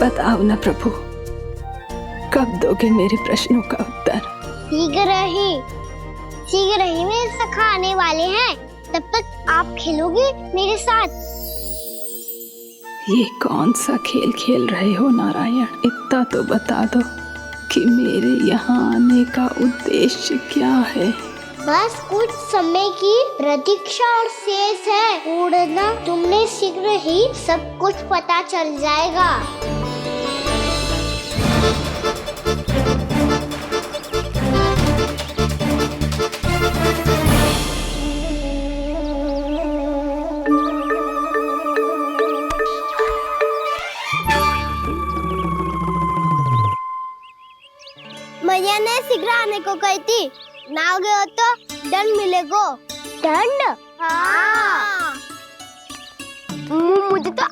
बताओ ना प्रभु, कब दोगे मेरे प्रश्नों का उत्तर? शीघ्र ही मेरे सखा आने वाले हैं, तब तक आप खेलोगे मेरे साथ। ये कौन सा खेल खेल रहे हो नारायण? इतना तो बता दो कि मेरे यहाँ आने का उद्देश्य क्या है? बस कुछ समय की प्रतीक्षा और शेष है। उड़ना तुमने शीघ्र ही सब कुछ पता चल जाएगा। मैया ने शीघ्र आने को कही थी, ना आ गए हो तो दंड मिलेगा। दंड? हाँ। मुझे तो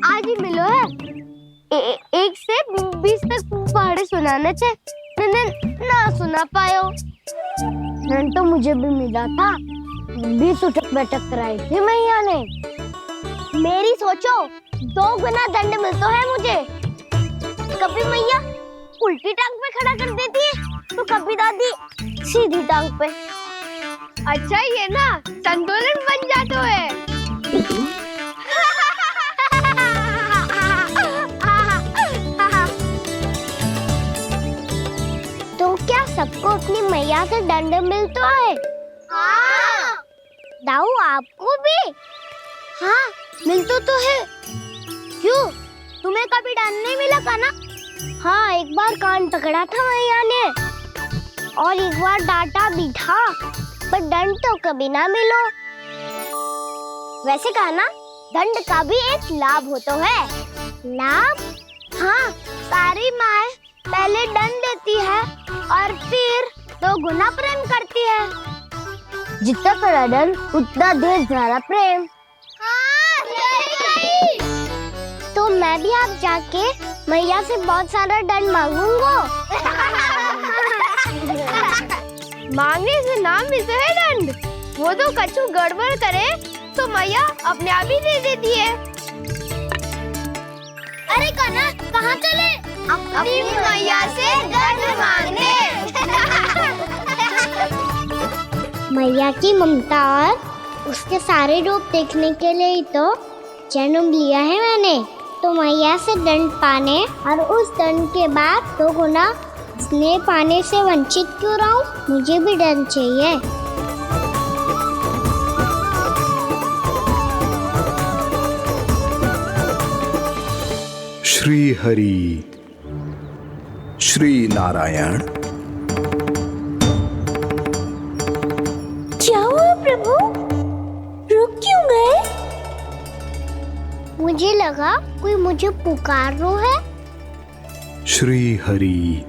आज ही मिलो है। 1 से 20 तक पहाड़े सुनाने थे, ना सुना पायो। दंड तो मुझे भी मिला था, 20 उठक बैठक कराई थी मैया ने। मेरी सोचो, 2 गुना दंड मिलता है मुझे। कभी मैया उल्टी टांग पे खड़ा कर देती है, तो कभी दादी सीधी टांग पे। अच्छा ये ना संतुलन बन जाता है। तो क्या सबको अपनी मैया से दंड मिलता है? हाँ। दाऊ आपको भी? हाँ मिलता तो है। क्यों, तुम्हें कभी दंड नहीं मिला का ना? हाँ, एक बार कान पकड़ा था मैया ने और एक बार डांटा भी था, पर दंड तो कभी ना मिलो। वैसे कहा ना, दंड का भी एक लाभ होता है। लाभ? हाँ, सारी माँ पहले दंड देती है और फिर 2 गुना प्रेम करती है। जितना बड़ा दंड उतना देर सारा प्रेम। हाँ, सही। तो मैं भी आप जाके मैया से बहुत सारा दंड मांगूंगा। मांगने से ना मिलता है दंड, वो तो कछु गड़बड़ करे तो मैया अपने आप ही दे देती है। अरे कना, कहाँ चले? अपनी मैया से दंड मांगने। मैया की ममता और उसके सारे रूप देखने के लिए ही तो जन्म लिया है मैंने। तो मैया से दंड पाने और उस दंड के बाद 2 गुना स्नेह पाने से वंचित क्यों रहूं? मुझे भी दंड चाहिए। श्री हरि, श्री नारायण। क्या हुआ प्रभु? रुक क्यों गए? मुझे लगा कोई मुझे पुकार रहा है। श्री हरि।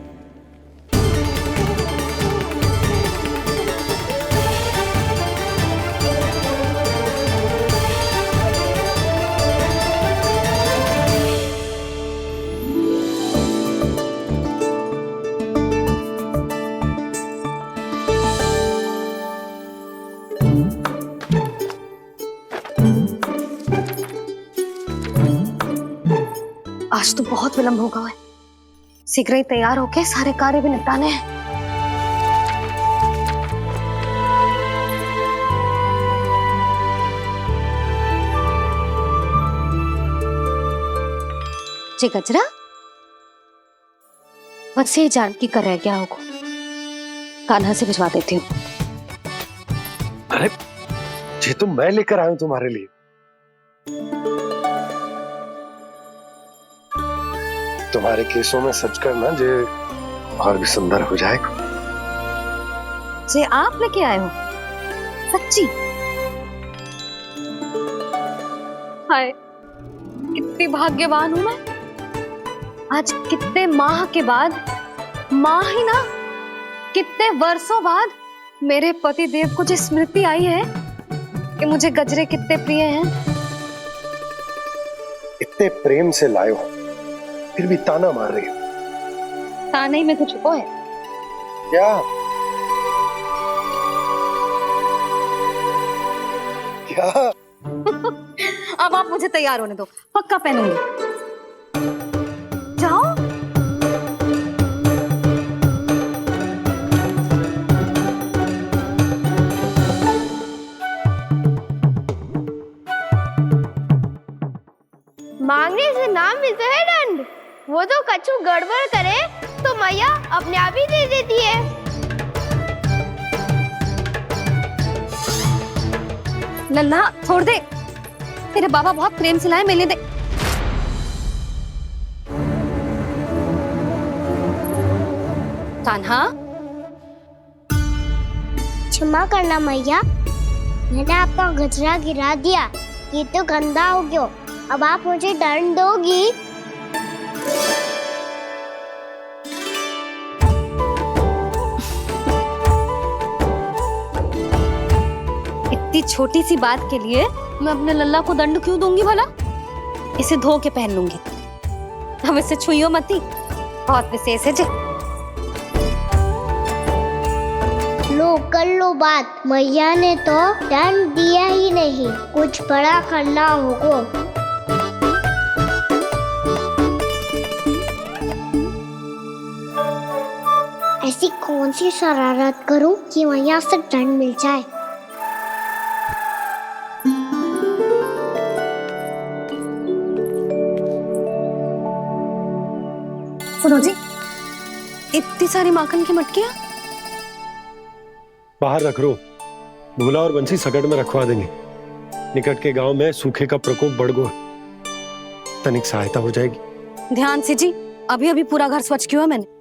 आज तो बहुत विलंब होगा है। शीघ्र ही तैयार होके सारे कार्य भी निपटाने हैं। जी गजरा, बस ये जानकी कर रह गया होगा, कान्हा से भिजवा देती हूँ। अरे ये तो मैं लेकर आया हूं तुम्हारे लिए। तुम्हारे केसों में सच करना जे और भी सुंदर हो जाएगा। जे आप लेके आए हो? सच्ची? हाय, कितनी भाग्यवान हूं मैं। आज कितने माह के बाद, माह ही ना, कितने वर्षों बाद मेरे पति देव को जो स्मृति आई है कि मुझे गजरे कितने प्रिय हैं। इतने प्रेम से लाए हो, फिर भी ताना मार रही हो। ताने में कुछ छुपो है क्या? क्या? अब आप मुझे तैयार होने दो, पक्का पहनूंगी। नाम ही तो है दंड। वो तो कछु गड़बड़ करे तो मैया अपने आप ही दे देती है। लल्ला छोड़ दे, तेरे बाबा बहुत प्रेम से लाए, मिलने दे। कान्हा, क्षमा करना मैया, मैंने आपका गजरा गिरा दिया, ये तो गंदा हो गया। अब आप मुझे दंड दोगी? इतनी छोटी सी बात के लिए मैं अपने लल्ला को दंड क्यों दूंगी भला? इसे धो के पहन लूंगी। अब इसे छुइयो मती, बहुत विशेष है जी। लो कर लो बात, मैया ने तो दंड दिया ही नहीं, कुछ बड़ा करना होगा। ऐसी कौन सी शरारत करूं कि मैया से दंड मिल जाए? सुनो जी, इतनी सारी माखन की मटकियां बाहर रख रो, भूला और बंसी सकट में रखवा देंगे। निकट के गांव में सूखे का प्रकोप बढ़ गया, तनिक सहायता हो जाएगी। ध्यान से जी, अभी अभी पूरा घर स्वच्छ किया मैंने।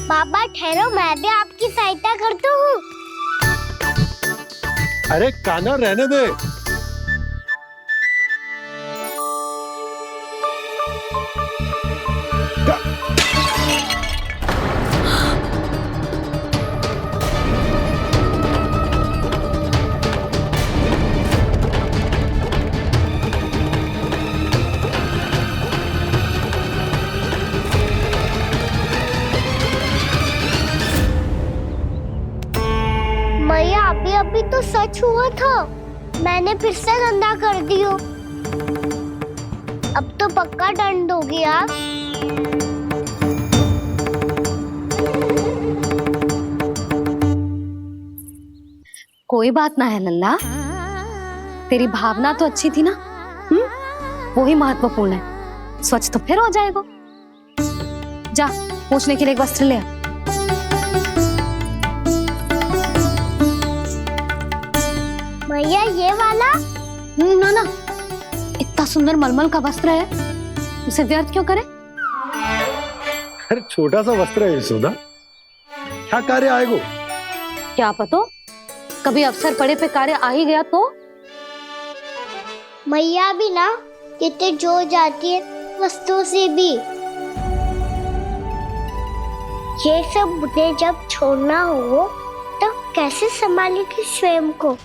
पापा ठहरो, मैं भी आपकी सहायता करता हूँ। अरे कान्हा रहने दे। मैया अभी अभी तो सच हुआ था, मैंने फिर से गंदा कर दियो। अब तो पक्का दंड दोगी आप। कोई बात ना है लल्ला, तेरी भावना तो अच्छी थी ना, वो ही महत्वपूर्ण है। स्वच्छ तो फिर हो जाएगा। जा, पोंछने के लिए एक वस्त्र ले आ। मैया ये वाला? ना ना, इतना सुंदर मलमल का वस्त्र है, उसे व्यर्थ क्यों करे? अरे छोटा सा वस्त्र है यशोदा, क्या कार्य आएगो? क्या पता, कभी अवसर पड़े पे कार्य आ ही गया तो। मैया भी ना कितने जो जाती है वस्तुओं से भी। ये सब मुझे जब छोड़ना हो तो कैसे संभालेगी स्वयं को?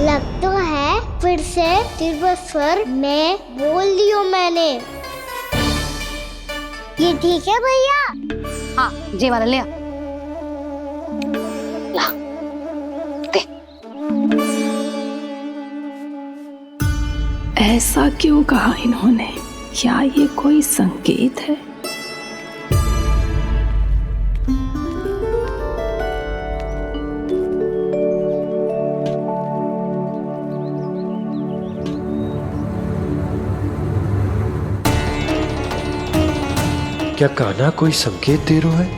लग तो है फिर से तीव्र स्वर में बोल दियो मैंने। ये ठीक है भैया? हाँ, ये वाला ले आ। ला, दे। ऐसा क्यों कहा इन्होंने? क्या ये कोई संकेत है? क्या कान्हा कोई संकेत दे रहा है?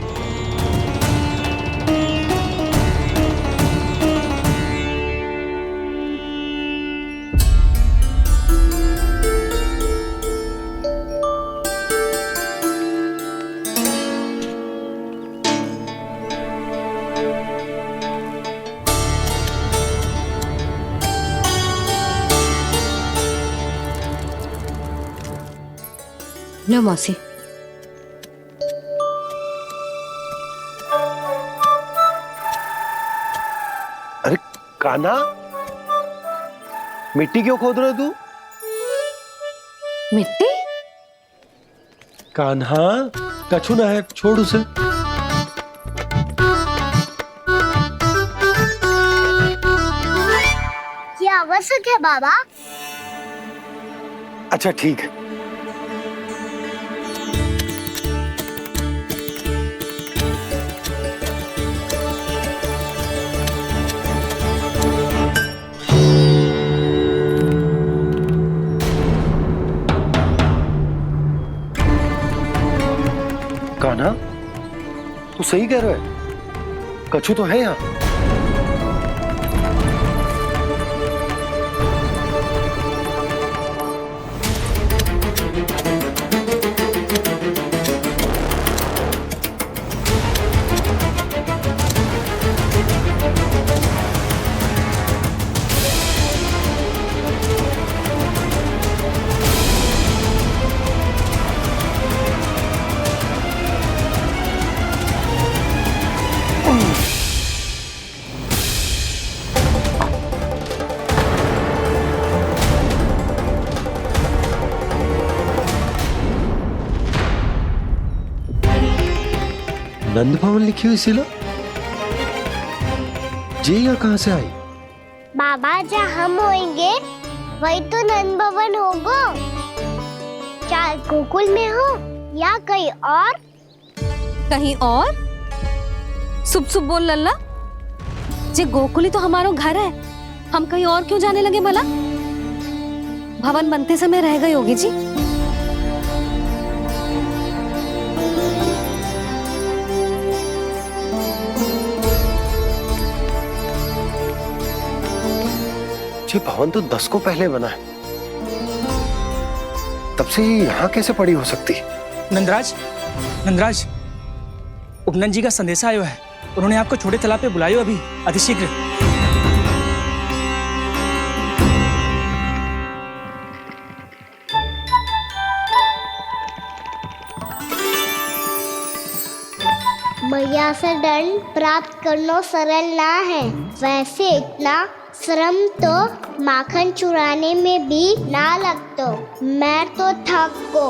लो मौसी। अरे कान्हा, मिट्टी क्यों खोद रहे तू? मिट्टी? कान्हा, कछु ना है, छोड़ उसे। ये आवश्यक है बाबा। अच्छा ठीक है। कान्हा, तू सही कह रहा है, कछु तो है यहाँ। नंद भवन लिखी हुई सिला, जी यहाँ कहाँ से आई? बाबा जहाँ हम होंगे वही तो नंद भवन होगा। चाहे गोकुल में हो या कहीं और। कहीं और? सुब सुब बोल लल्ला, जे गोकुली तो हमारा घर है, हम कहीं और क्यों जाने लगे भला? भवन बनते समय रह गई होगी जी। ये भवन तो 10 को पहले बना है, तब से ही यहाँ कैसे पड़ी हो सकती? नंदराज, नंदराज, उपनंद जी का संदेशा आयो है। उन्होंने आपको छोटे तालाब पे बुलायो अभी, अतिशीघ्र। मैया से दंड प्राप्त करना सरल ना है। वैसे इतना श्रम तो माखन चुराने में भी ना लगतो। मैं तो थक को।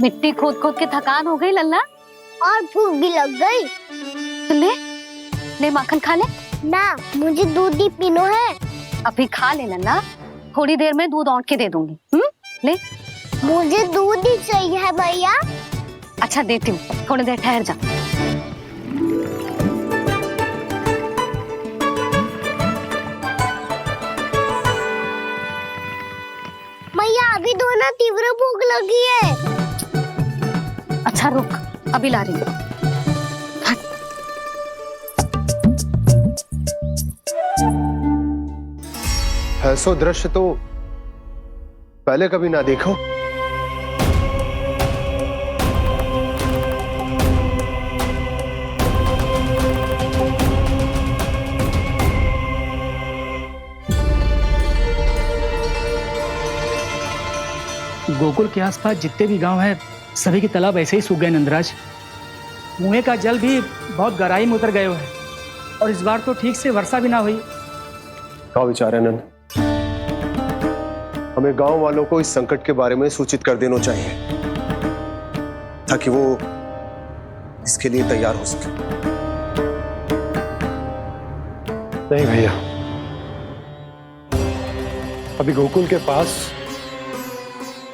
मिट्टी खोद खोद के थकान हो गई लल्ला, और भूख भी लग गई। तो ले माखन खा ले। ना, मुझे दूध ही पीनो है। अभी खा ले लल्ला, थोड़ी देर में दूध औंट के दे दूंगी। ले। मुझे दूध ही चाहिए है भैया। अच्छा देती हूँ, थोड़ी देर ठहर जा। मैया अभी दो ना, तीव्र भूख लगी है। अच्छा रुक, अभी ला रही हूँ। ऐसा दृश्य तो पहले कभी ना देखो। गोकुल के आसपास जितने भी गांव हैं, सभी के तालाब ऐसे ही सूख गए नंदराज। कुएं का जल भी बहुत गहराई में उतर गए है, और इस बार तो ठीक से वर्षा भी ना हुई। क्या विचार है नंद? हमें गांव वालों को इस संकट के बारे में सूचित कर देना चाहिए, ताकि वो इसके लिए तैयार हो सके। नहीं भैया, अभी गोकुल के पास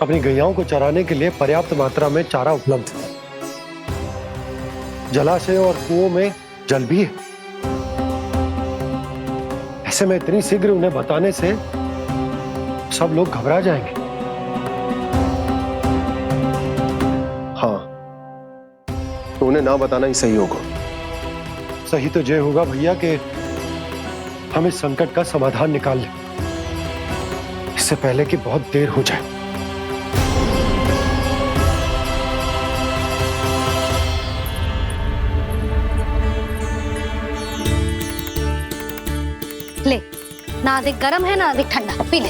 अपनी गैयाओं को चराने के लिए पर्याप्त मात्रा में चारा उपलब्ध है। जलाशय और कुओं में जल भी है। ऐसे में इतनी शीघ्र उन्हें बताने से सब लोग घबरा जाएंगे। हाँ, तो उन्हें ना बताना ही सही होगा। सही तो ये होगा भैया कि हम इस संकट का समाधान निकाल लें, इससे पहले कि बहुत देर हो जाए। ले, ना अधिक गर्म है ना अधिक ठंडा, पी ले।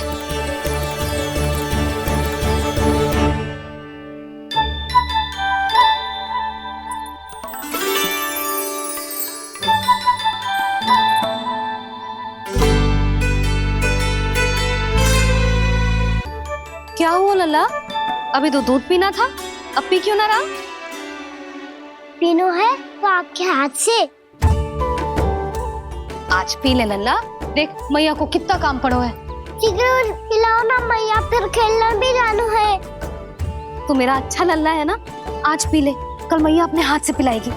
क्या हुआ लल्ला? अभी तो दूध पीना था, अब पी क्यों ना रहा? पीनो है तो आपके हाथ से। आज पी ले लल्ला, देख मैया को कितना काम पड़ो है। शीघ्र पिलाओ ना मैया, फिर खेलना भी जानो है। तू मेरा अच्छा लल्ला है ना, आज पी ले, कल मैया अपने हाथ से पिलाएगी।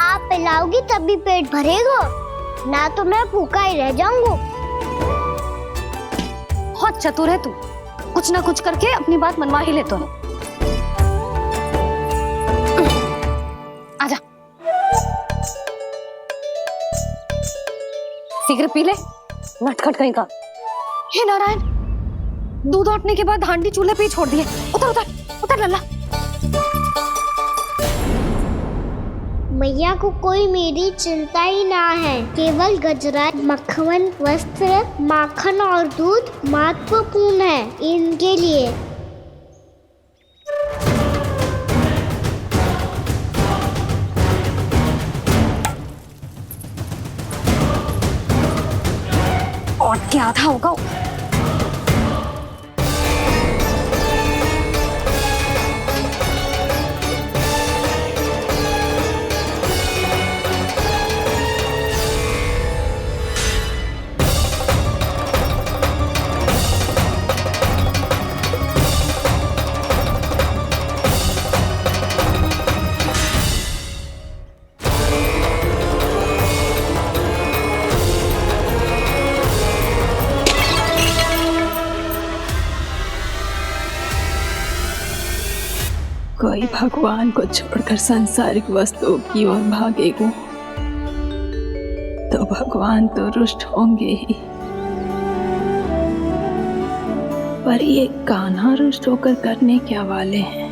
आप पिलाओगी तभी पेट भरेगा। ना तो मैं भूखा ही रह जाऊंगा। बहुत चतुर है तू, कुछ ना कुछ करके अपनी बात मनवा ही लेता है। आजा, सिगरेट पी ले, नटखट कहीं का। हे नारायण, दूध औटने के बाद हांडी चूल्हे पे ही छोड़ दिए। उतर उतर उतर लल्ला। मैया को कोई मेरी चिंता ही ना है। केवल गजरा, मक्खन, वस्त्र, माखन और दूध महत्वपूर्ण है इनके लिए। और क्या था होगा। कोई भगवान को छोड़कर सांसारिक वस्तुओं की ओर भागेगा तो भगवान तो रुष्ट होंगे ही, पर ये कान्हा रुष्ट होकर करने क्या वाले हैं।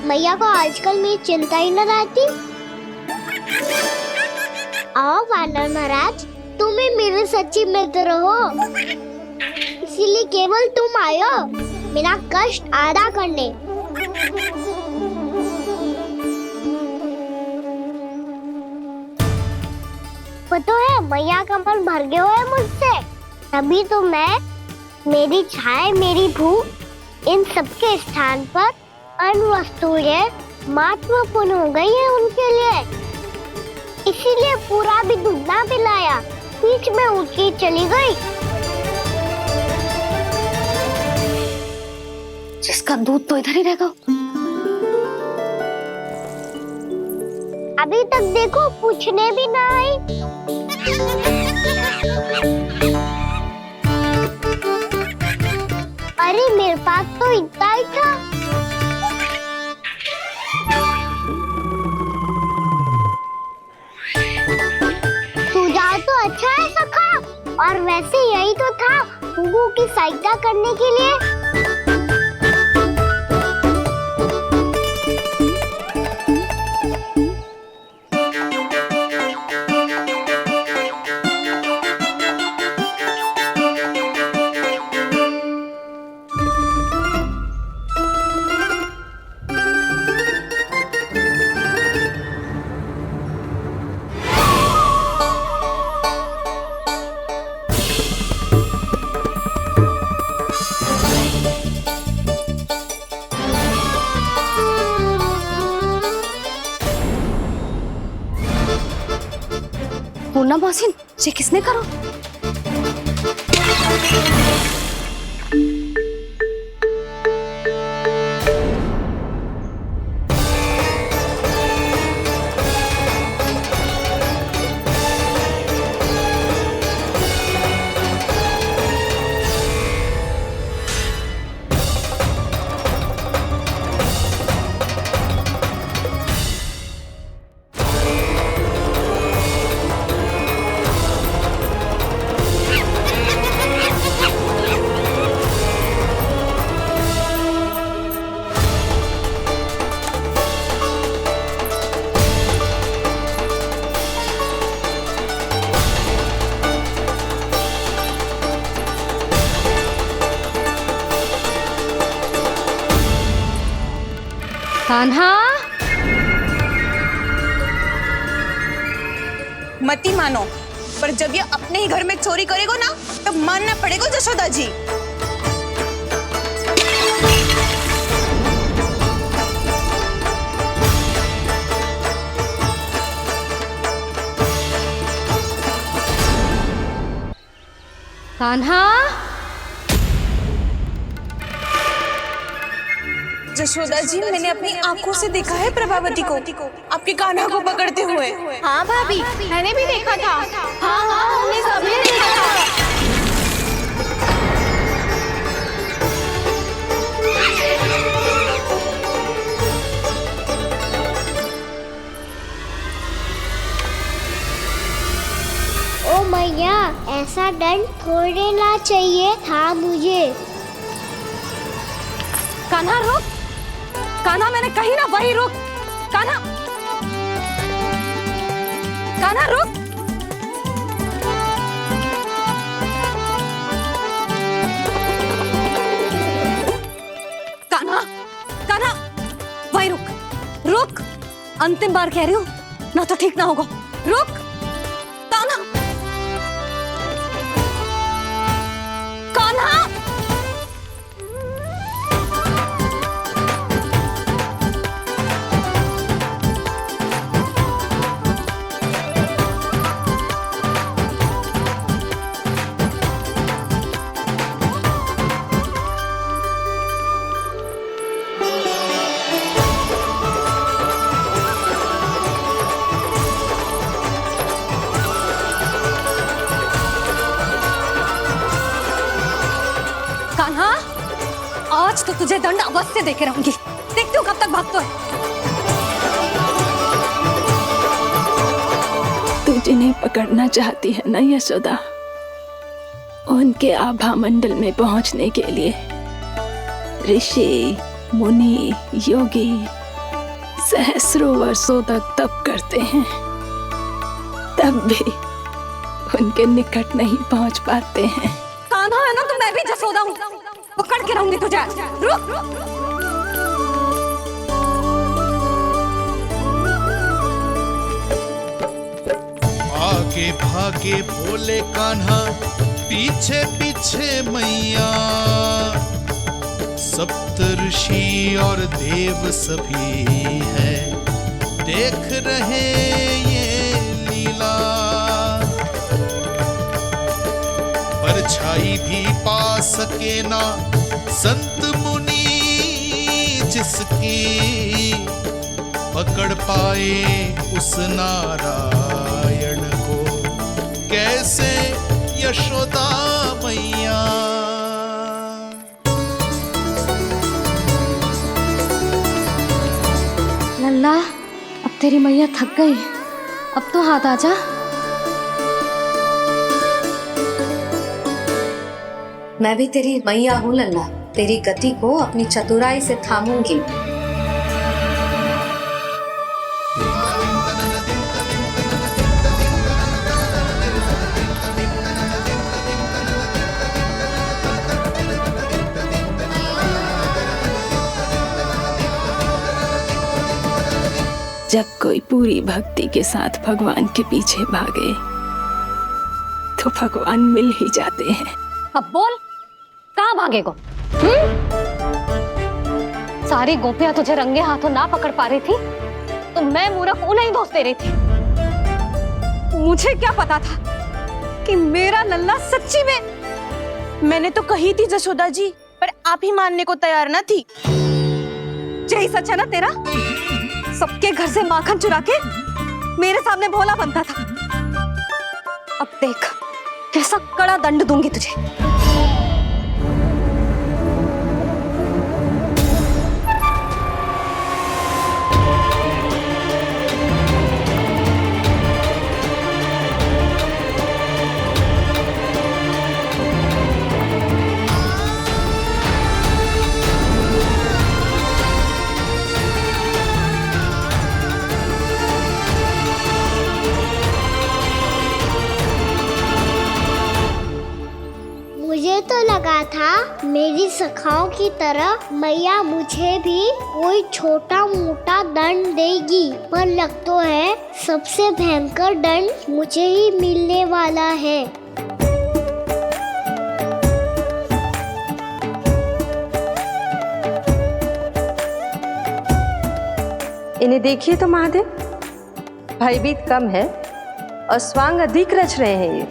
मैया को आजकल मेरी चिंता ही न रहती। आओ वानर महाराज, तुम ही मेरे सच्ची मित्र हो, इसीलिए केवल तुम आयो मेरा कष्ट आधा करने। पता है मैया का मन भर गया है मुझसे, तभी तो मैं, मेरी छाया, मेरी भूख, इन सबके स्थान पर अन्य वस्तुएं महत्वपूर्ण हो गई है उनके लिए। इसीलिए पूरा भी दूध ना पिलाया, बीच में उठ के चली गई। जिसका दूध तो इधर ही रहेगा। अभी तक देखो पूछने भी ना आई। अरे मेरे पास तो इतना ही था। सुझाव तो अच्छा है सखा, और वैसे यही तो था गुगु की सहायता करने के लिए। पूर्णा मौसी, ये किसने करो? कान्हा, मत ही मानो, पर जब ये अपने ही घर में चोरी करेगा ना तब मानना पड़ेगा जशोदा जी। कान्हा, जशोदा जी, मैंने अपनी आंखों से देखा है प्रभावती को आपके कान्हा को पकड़ते हुए। हाँ भाभी, मैंने भी देखा था। हाँ हाँ, हमने सबने देखा था। ओ मैया, ऐसा दंड थोड़े ना चाहिए था मुझे। कान्हा रुक, कान्हा मैंने कही ना वही रुक। कान्हा, कान्हा रुक। कान्हा, कान्हा वही रुक, रुक। अंतिम बार कह रही हूँ, ना तो ठीक ना होगा। रुक कान्हा, कान्हा। कान्हा, आज तो तुझे दंड अवश्य देके रहूंगी। देखती हूँ कब तक भागता है। तू जिन्हें पकड़ना चाहती है ना यशोदा, उनके आभा मंडल में पहुंचने के लिए ऋषि, मुनि, योगी सहस्रों वर्षों तक तप करते हैं, तब भी उनके निकट नहीं पहुंच पाते हैं। कान्हा है ना, तो मैं भी जसोदा हूँ, पकड़ के रहूंगी तुझे। रुक। आगे भागे भोले कान्हा, पीछे पीछे मैया, सप्तऋषि और देव सभी है देख रहे ये लीला। परछाई भी पा सके ना संत मुनि जिसकी, पकड़ पाए उस नारायण को कैसे यशोदा मैया। लल्ला, अब तेरी मैया थक गई, अब तो हाथ आजा। मैं भी तेरी मैया हूँ लल्ला, तेरी गति को अपनी चतुराई से थामूंगी। जब कोई पूरी भक्ति के साथ भगवान के पीछे भागे तो भगवान मिल ही जाते हैं। अब बोल, कहाँ भागेगा? सारी गोपियां तुझे रंगे हाथों ना पकड़ पा रही थी तो मैं मूर्ख उन्हें ही दोष दे रही थी। मुझे क्या पता था कि मेरा लल्ला सच्ची में। मैंने तो कही थी जशोदा जी, पर आप ही मानने को तैयार न थी। यही सच है ना तेरा? सबके घर से माखन चुरा के मेरे सामने भोला बनता था। अब देख कैसा कड़ा दंड दूंगी तुझे। मेरी सखाओं की तरह मैया मुझे भी कोई छोटा मोटा दंड देगी, पर लग तो है सबसे भयंकर दंड मुझे ही मिलने वाला है। इन्हें देखिए तो महादेव, भयभीत कम है और स्वांग अधिक रच रहे हैं ये।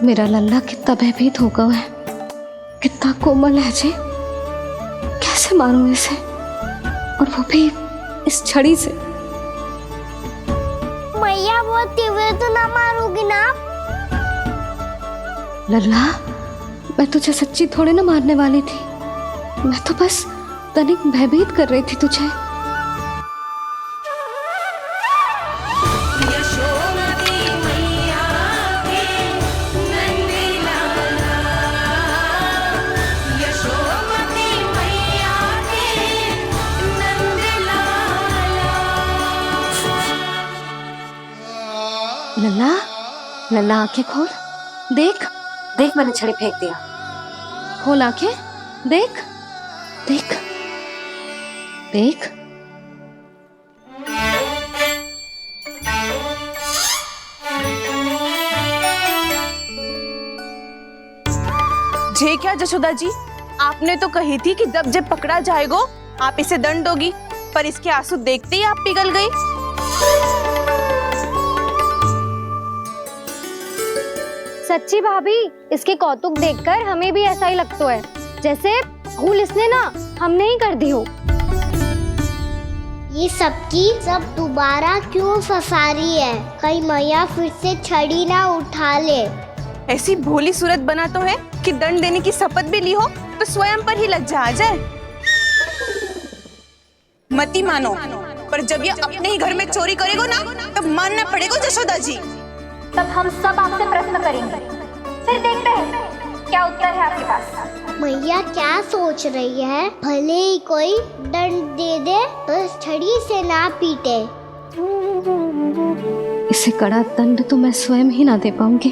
मेरा लल्ला कितना भयभीत होगा है, कितना कोमल है जी। कैसे मारूं इसे, और वो भी इस छड़ी से। मैया बहुत तीव्र तो ना मारोगी ना? लल्ला, मैं तुझे सच्ची थोड़े ना मारने वाली थी, मैं तो बस तनिक भयभीत कर रही थी तुझे। लल्ला, लल्ला आंखें खोल, देख देख मैंने छड़ी फेंक दिया। खोल आंखें, देख देख देख। जे क्या जशोदा जी, आपने तो कही थी कि जब जब पकड़ा जाएगा आप इसे दंड दोगी, पर इसके आंसू देखते ही आप पिघल गई। सच्ची भाभी, इसके कौतुक देखकर हमें भी ऐसा ही लगता है जैसे भूल इसने ना हमने ही कर दी हो। ये सबकी सब दोबारा क्यों फंसा रही है? कहीं मैया फिर से छड़ी ना उठा ले। ऐसी भोली सूरत बना तो है कि दंड देने की शपथ भी ली हो तो स्वयं पर ही लग जा जाए। मती मानो, पर जब ये अपने ही घर में चोरी करेगो ना तब मानना पड़ेगा जशोदा जी। तब हम सब आपसे प्रश्न करेंगे, फिर देखते हैं क्या उत्तर है आपके पास। मैया क्या सोच रही है? भले ही कोई दंड दे दे तो इस छड़ी से ना पीटे। इसे कड़ा दंड तो मैं स्वयं ही ना दे पाऊंगी,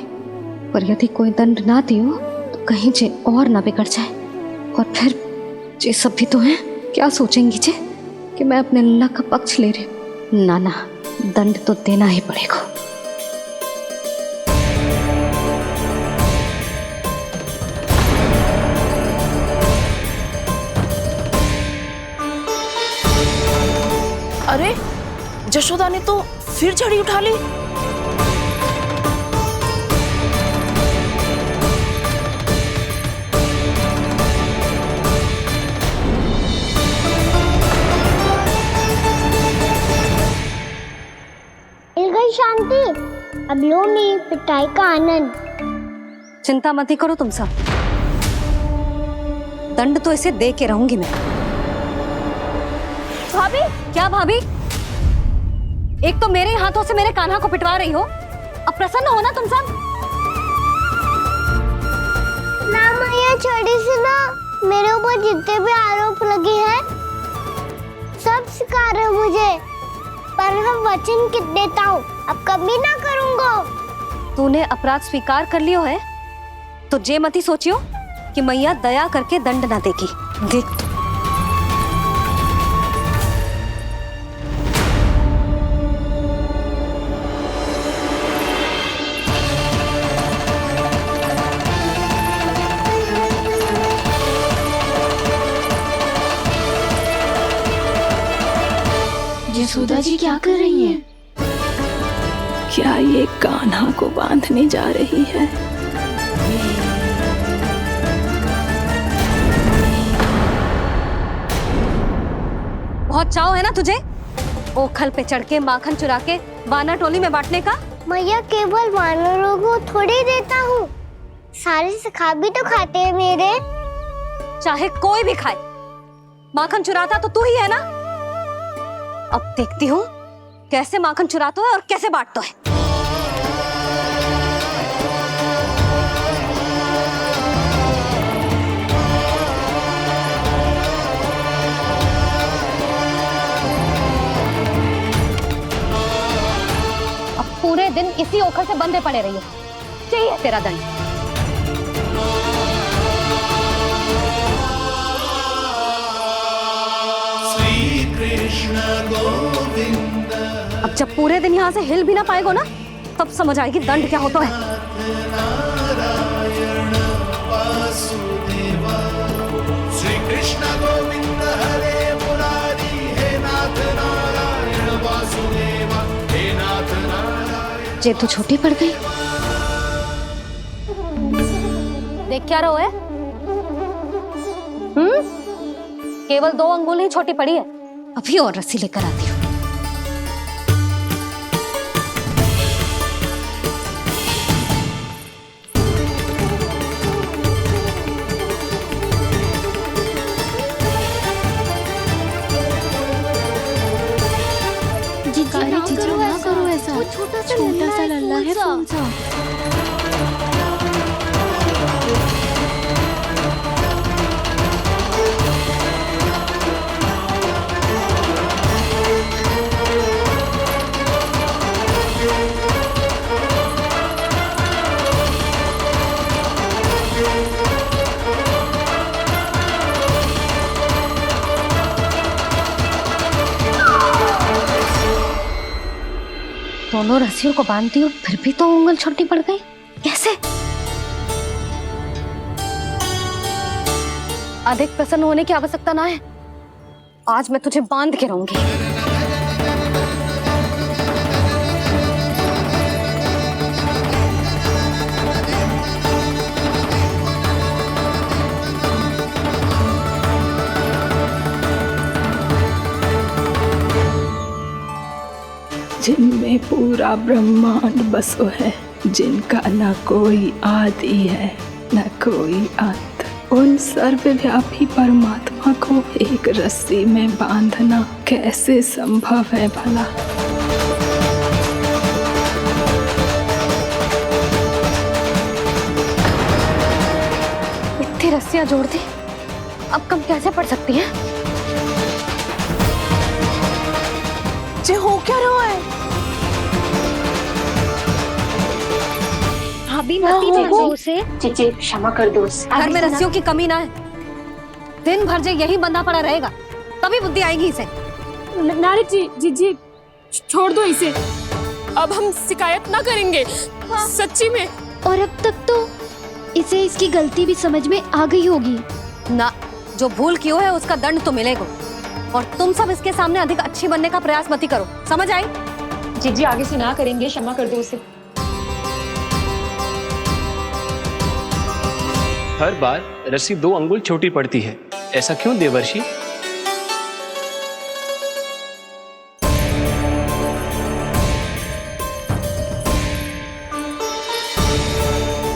पर यदि कोई दंड ना दियो तो कहीं जे और ना बिगड़ जाए, और फिर जे सब भी तो हैं, क्या सोचेंगी जे कि मैं अपने लल्ला का पक्ष ले रही हूँ। ना ना, दंड तो देना ही पड़ेगा। अरे जशोदा ने तो फिर छड़ी उठा ली। मिल गई शांति, अब लो मेरी पिटाई का आनंद। चिंता मत ही करो तुम सब, दंड तो इसे दे के रहूंगी मैं। भाभी, क्या भाभी? एक तो मेरे हाथों से मेरे कान्हा को पिटवा रही हो, अब प्रसन्न हो ना तुम सब? ना मैया, छड़ी से ना मेरे ऊपर जितने भी आरोप लगे हैं सब स्वीकार है मुझे, पर हम वचन कित देता हूँ अब कभी ना करूँगा। तूने अपराध स्वीकार कर लियो है तो जे मती सोचियो कि मैया दया करके दंड ना देगी। देख तू। यशोदा जी क्या कर रही हैं? क्या ये कान्हा को बांधने जा रही है? बहुत चाव है ना तुझे ओखल पे चढ़ के माखन चुरा के वानर टोली में बांटने का? मैया, केवल वानरों को थोड़ी देता हूँ, सारे सखा भी तो खाते हैं मेरे। चाहे कोई भी खाए, माखन चुराता तो तू ही है ना। अब देखती हूँ कैसे माखन चुराता है और कैसे बांटता है। अब पूरे दिन इसी पोखर से बंधे पड़े रहिए। चाहिए तेरा दंड। श्री कृष्ण गोविंद अब जब पूरे दिन यहाँ से हिल भी ना पाएगो ना, तब समझ आएगी दंड क्या होता है। नारायण वासुदेव श्री कृष्ण गोविंद हरे मुरारी हे नाथ नारायण वासुदेव हे नाथ नारायण। जेब तो छोटी पड़ गई। देख क्या रहो है? केवल 2 अंगुल ही छोटी पड़ी है। अभी और रस्सी लेकर आती हूँ। जीजू ना करो ऐसा। छोटा सा लल्ला है कौन सा? दोनों रस्सियों को बांधती हूँ, फिर भी तो उंगल छोटी पड़ गई। कैसे? अधिक प्रसन्न होने की आवश्यकता ना है। आज मैं तुझे बांध के रहूंगी। जिनमें पूरा ब्रह्मांड बसो है, जिनका न कोई आदि है न कोई अंत, उन सर्वव्यापी परमात्मा को एक रस्सी में बांधना कैसे संभव है भला? इतनी रस्सियां जोड़ दी, अब कम कैसे पड़ सकती हैं? जे हो क्या रहा है? भाभी उसे चीची क्षमा कर दो उसे। घर में रस्सियों की कमी ना है। दिन भर जो यही बंधा पड़ा रहेगा, तभी बुद्धि आएगी इसे। नारी जी छोड़ दो इसे। अब हम शिकायत ना करेंगे। सच्ची में। और अब तक तो इसे इसकी गलती भी समझ में आ गई होगी ना। जो भूल की है उसका दंड तो मिलेगा। और तुम सब इसके सामने अधिक अच्छी बनने का प्रयास मत करो, समझ आई? जीजी आगे से ना करेंगे, क्षमा कर दो उसे। हर बार रस्सी 2 अंगुल छोटी पड़ती है, ऐसा क्यों देवर्षि?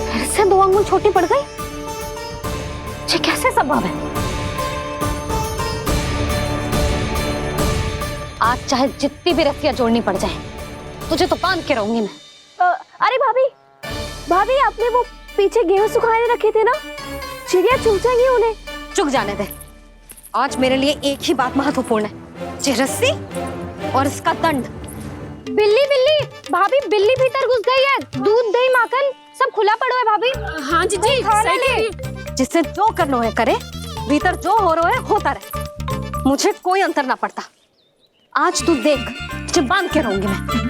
फिर से 2 अंगुल छोटी पड़ गई? ये कैसे संभव है? आज चाहे जितनी भी रस्सियां जोड़नी पड़ जाए, तुझे तो बांध के रहूंगी मैं। अरे भाभी आपने वो पीछे गेहूं सुखाए रखे थे ना, चिड़िया चुग जाएंगी उन्हें। चुग जाने दे। आज मेरे लिए एक ही बात महत्वपूर्ण है, ये रस्सी और इसका दंड। बिल्ली भाभी, बिल्ली भीतर घुस गई है। दूध दही माखन सब खुला पड़ा है भाभी। हाँ जीजी सही कह रही है। जिससे जो करना है करे, भीतर जो हो रहा है होता रहे, मुझे कोई अंतर ना पड़ता। आज तू देख, तुझे बांध के रहूंगी मैं।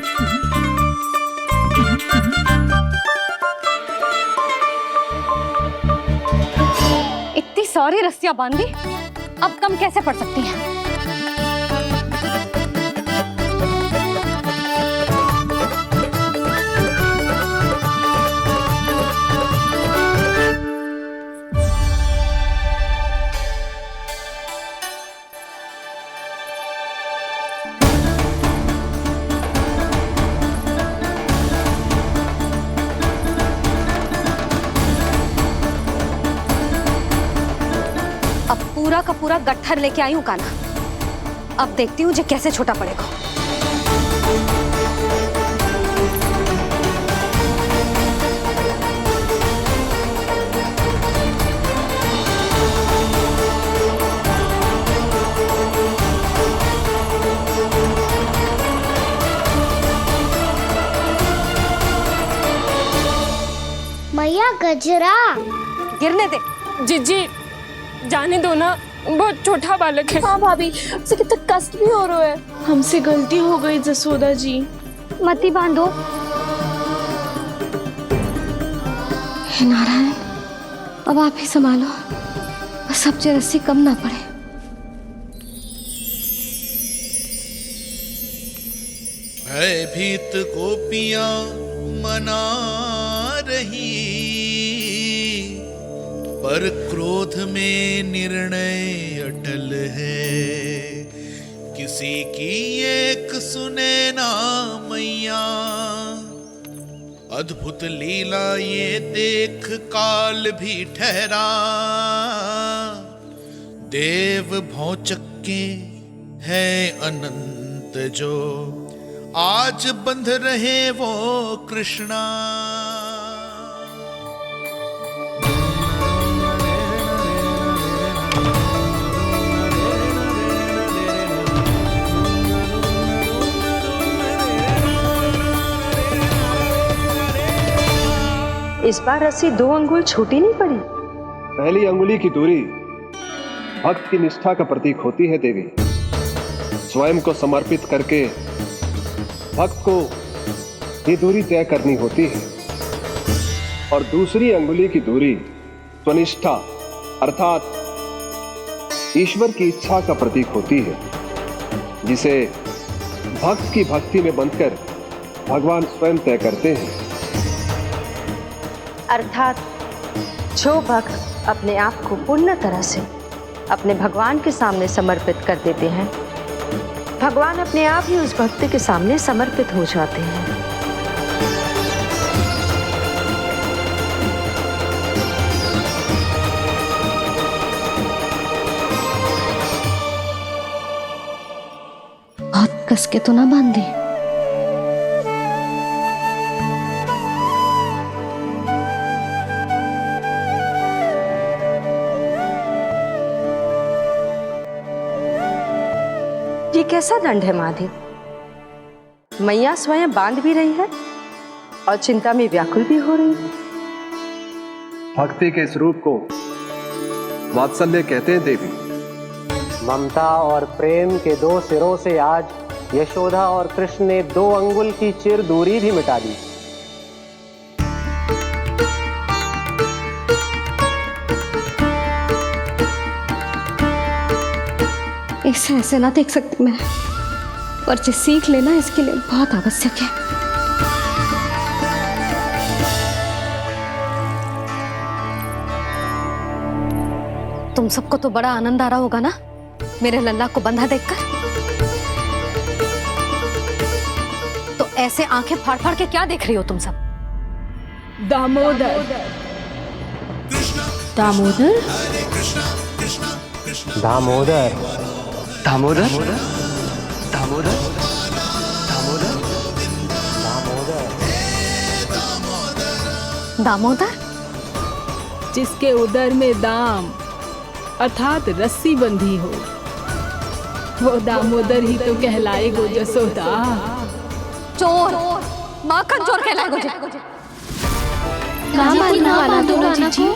इतनी सारी रस्सियां बांधी, अब कम कैसे पड़ सकती हैं? पूरा का पूरा गट्ठर लेके आई हूँ काना। अब देखती हूँ जे कैसे छोटा पड़ेगा। गजरा। गिरने दे। जीजी जाने दो ना, बहुत छोटा बालक है। हाँ भाभी, उसे कितना कष्ट भी हो रहा है। हमसे गलती हो गई जसोदा जी। मती बांधो। हे नारायण, अब आप ही संभालो, बस अब जे रस्सी कम ना पड़े। भयभीत गोपियां मना रही, पर क्रोध में निर्णय अटल है। किसी की एक सुने ना मैया, अद्भुत लीला ये देख काल भी ठहरा। देव भौचक्के है अनंत जो, आज बंध रहे वो कृष्णा। इस बार रस्सी 2 अंगुल छोटी नहीं पड़ी। पहली अंगुली की दूरी भक्त की निष्ठा का प्रतीक होती है देवी। स्वयं को समर्पित करके भक्त को ये दूरी तय करनी होती है, और दूसरी अंगुली की दूरी स्वनिष्ठा अर्थात ईश्वर की इच्छा का प्रतीक होती है, जिसे भक्त की भक्ति में बंधकर भगवान स्वयं तय करते हैं। अर्थात जो भक्त अपने आप को पूर्ण तरह से अपने भगवान के सामने समर्पित कर देते हैं, भगवान अपने आप ही उस भक्त के सामने समर्पित हो जाते हैं। बहुत कस के तो ना बांधे। ये कैसा दंड है महादेव? मैया स्वयं बांध भी रही है और चिंता में व्याकुल भी हो रही है। भक्ति के इस रूप को वात्सल्य कहते हैं देवी। ममता और प्रेम के 2 सिरों से आज यशोदा और कृष्ण ने 2 अंगुल की चिर दूरी भी मिटा दी। इसे ऐसे ना देख सकती मैं, पर जो सीख लेना इसके लिए बहुत आवश्यक है। तुम सबको तो बड़ा आनंद आ रहा होगा ना मेरे लल्ला को बंधा देखकर। तो ऐसे आंखें फाड़ फाड़ के क्या देख रही हो तुम सब? दामोदर। दामोदर? दामोदर। दामोदर? दामोदर? दामोदर? जिसके उदर में दाम अर्थात रस्सी बंधी हो, वो दामोदर ही तो कहलाएगो जसोदा। चोर, माखन चोर कहलाएगो जे। ना माना दोनों जीजी।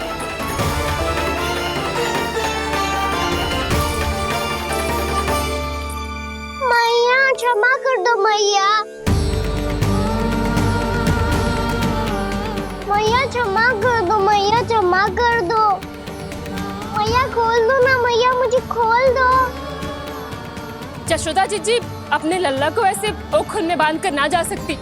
मैया क्षमा कर दो मैया। मैया क्षमा कर दो, मैया क्षमा कर दो। मैया खोल दो ना मैया, मुझे खोल दो। जशोदा जीजी अपने लल्ला को ऐसे ओखल में बांध कर ना जा सकती।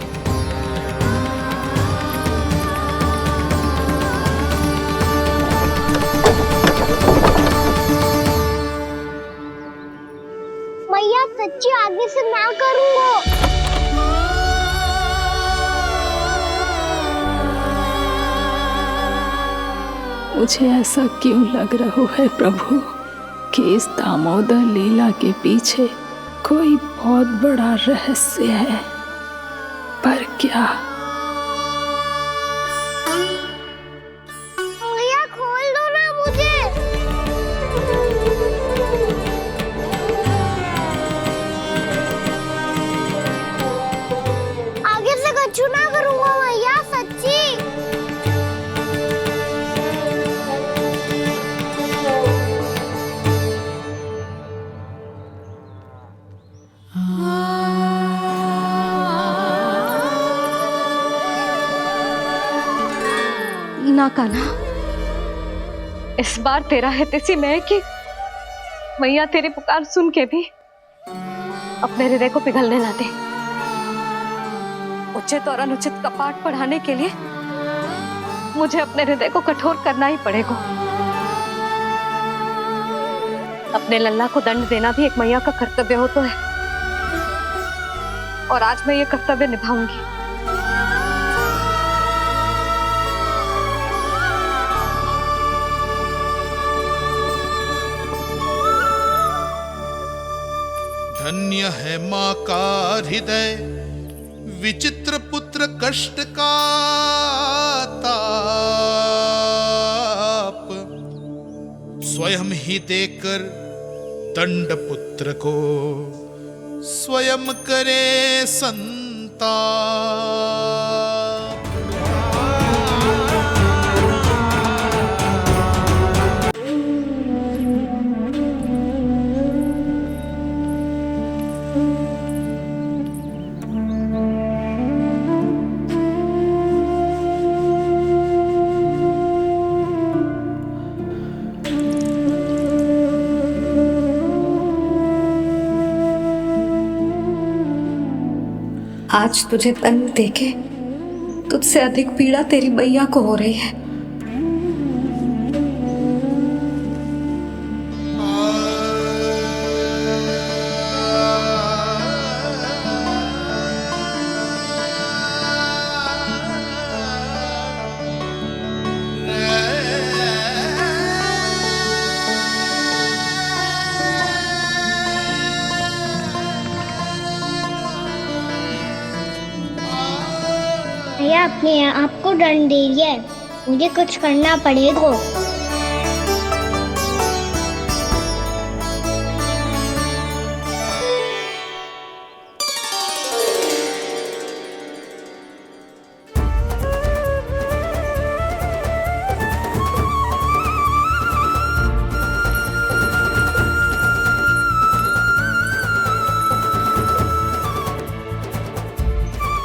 मैया सच्ची आगे से ना करूंगा। मुझे ऐसा क्यों लग रहा है प्रभु कि इस दामोदर लीला के पीछे कोई बहुत बड़ा रहस्य है, पर क्या? मैया खोल दो ना मुझे। आगे से कछु ना करूंगा मैया, सच्ची। ना कान्हा, इस बार तेरा हित इसी में है कि मैया तेरी पुकार सुन के भी अपने हृदय को पिघलने ना दे। उचित और अनुचित का पाठ पढ़ाने के लिए मुझे अपने हृदय को कठोर करना ही पड़ेगा। अपने लल्ला को दंड देना भी एक मैया का कर्तव्य हो तो है, और आज मैं ये कर्तव्य निभाऊंगी। धन्य है माँ का हृदय, विचित्र पुत्र कष्ट का ताप, स्वयं ही देकर दंड पुत्र को स्वयं करे संताप। आज तुझे दंड देके तुझसे अधिक पीड़ा तेरी मैया को हो रही है। भैया अपने आप को दंड दे रही है, मुझे कुछ करना पड़ेगा।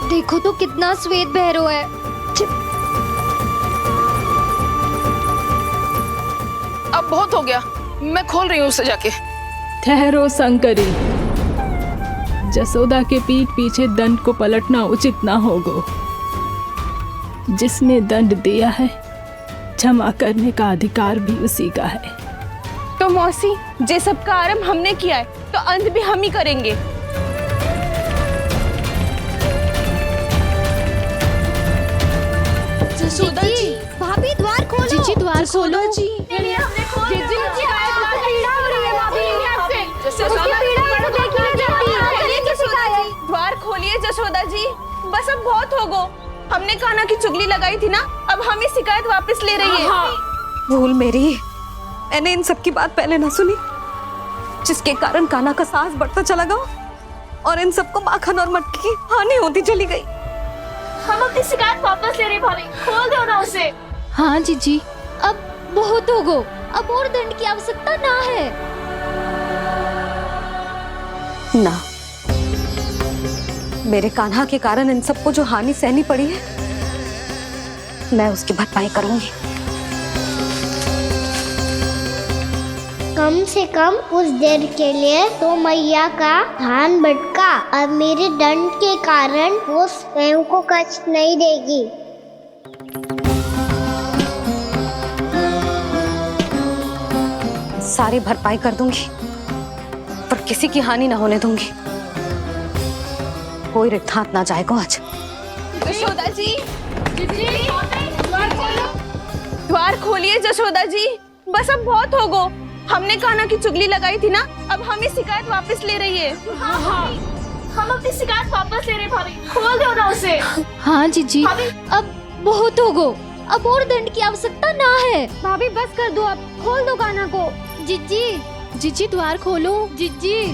देखो तो कितना श्वेत भैरव है। अब बहुत हो गया, मैं खोल रही हूँ उसे जाके। ठहरो शंकरी, जसोदा के पीठ पीछे दंड को पलटना उचित ना होगा। जिसने दंड दिया है क्षमा करने का अधिकार भी उसी का है। तो मौसी, जे सब का आरंभ हमने किया है तो अंत भी हम ही करेंगे। जसोदा जी, भाभी द्वार खोलो। जीजी द्वार खोलो। जी द्वार खोलिए जसोदा जी, बस अब बहुत हो गो। हमने कान्हा की चुगली लगाई थी ना, अब हम ये शिकायत वापस ले रही है। भूल मेरी, मैंने इन सब की बात पहले ना सुनी, जिसके कारण कान्हा का साहस बढ़ता चला गया और इन सबको माखन और मटकी की हानि होती चली गई। हम अपनी शिकायत वापस ले रहे भाभी, खोल दो ना उसे। हाँ जीजी, अब बहुत हो गो, अब और दंड की आवश्यकता ना है। ना, मेरे कान्हा के कारण इन सबको जो हानि सहनी पड़ी है, मैं उसकी भरपाई करूंगी। कम से कम कुछ देर के लिए तो मैया का ध्यान भटका, अब मेरे दंड के कारण वो स्वयं को कष्ट नहीं देगी। सारी भरपाई कर दूंगी, पर किसी की हानि ना होने दूंगी। कोई रिक्त हाथ ना जाएगा आज। जसोदा जी, द्वार खोलिए जसोदा जी, बस अब बहुत हो गो। हमने कान्हा की चुगली लगाई थी ना, अब हम ये शिकायत वापस ले रही है। हम अपनी शिकायत वापस ले रहे भाभी, खोल दो ना उसे। हाँ जीजी, अब बहुत हो गो, अब और दंड की आवश्यकता ना है। भाभी बस कर दो, अब खोल दो कान्हा को। जीजी, जीजी द्वार खोलो। जीजी,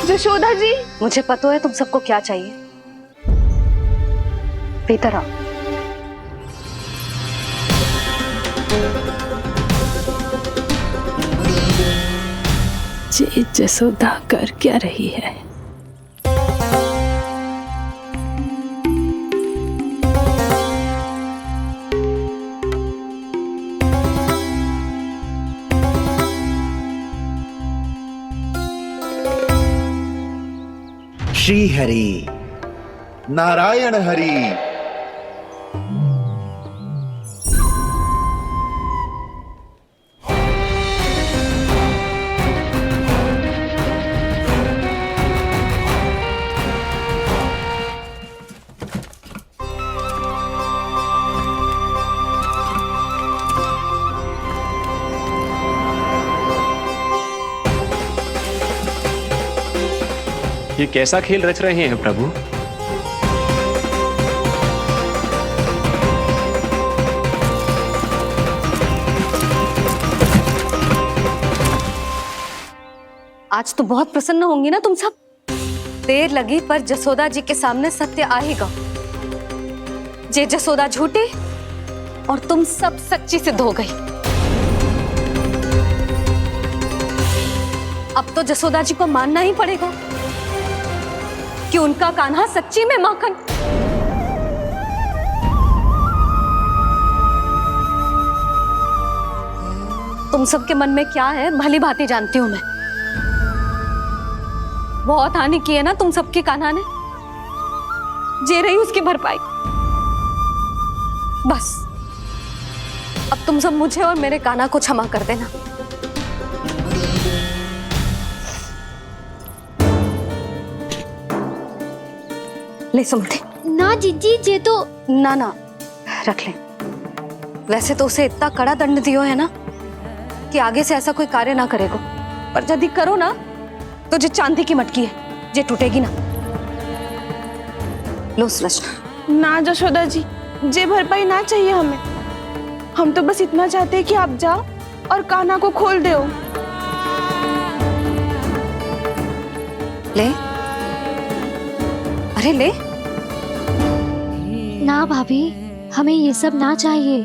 जसोदा जी, मुझे पता है तुम सबको क्या चाहिए। भीतर आओ। ये जसोदा कर क्या रही है? श्री हरि, नारायण हरि। ये कैसा खेल रच रहे हैं प्रभु? आज तो बहुत प्रसन्न होंगी ना तुम सब। देर लगी पर जसोदा जी के सामने सत्य आएगा। जे जसोदा झूठी और तुम सब सच्ची सिद्ध हो गई। अब तो जसोदा जी को मानना ही पड़ेगा कि उनका कान्हा सच्ची में माखन। तुम सबके मन में क्या है भली भांति जानती हूं मैं। बहुत हानि की है ना तुम सबकी कान्हा ने, जे रही उसकी भरपाई। बस अब तुम सब मुझे और मेरे कान्हा को क्षमा कर देना। ले सुमति। ना जीजी, जे तो ना रख ले। वैसे तो उसे इतना कड़ा दंड दियो है ना कि आगे से ऐसा कोई कार्य ना करेगा, पर यदि करो ना तो जो चांदी की मटकी है जे टूटेगी ना। लो सुलक्षणा। ना जशोदा जी, जे भरपाई ना चाहिए हमें। हम तो बस इतना चाहते हैं कि आप जाओ और कान्हा को खोल दो। ले, अरे ले। ना भाभी, हमें ये सब ना चाहिए।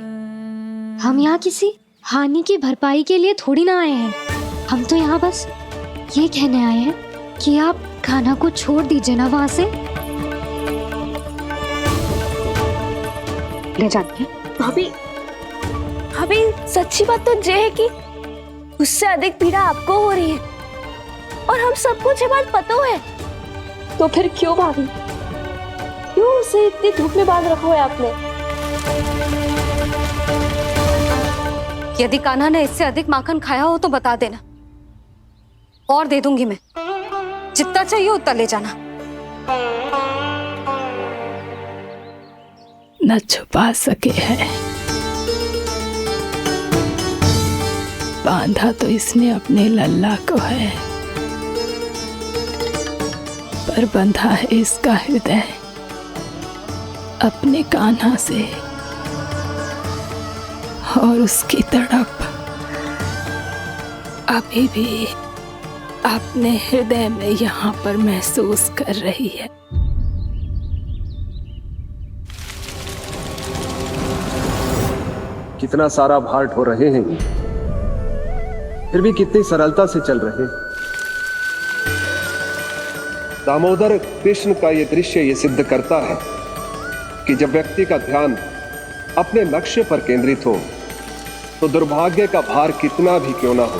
हम यहाँ किसी हानि की भरपाई के लिए थोड़ी ना आए हैं। हम तो यहाँ बस ये कहने आए हैं कि आप कान्हा को छोड़ दीजिए ना वहां से। ले जाती भाभी, भाभी सच्ची बात तो ये है कि उससे अधिक पीड़ा आपको हो रही है और हम सबको ये बात पता है। तो फिर क्यों भाभी, क्यों उसे इतनी धूप में बांध रखा है आपने? यदि कान्हा ने इससे अधिक माखन खाया हो तो बता देना, और दे दूंगी मैं। जितना चाहिए उतना ले जाना। न छुपा सके है, बांधा तो इसने अपने लल्ला को है, पर बंधा है इसका हृदय अपने कान्हा से। और उसकी तड़प अभी भी अपने हृदय में यहाँ पर महसूस कर रही है। कितना सारा भार ढो रहे हैं, फिर भी कितनी सरलता से चल रहे हैं। दामोदर कृष्ण का यह दृश्य ये सिद्ध करता है कि जब व्यक्ति का ध्यान अपने लक्ष्य पर केंद्रित हो तो दुर्भाग्य का भार कितना भी क्यों ना हो,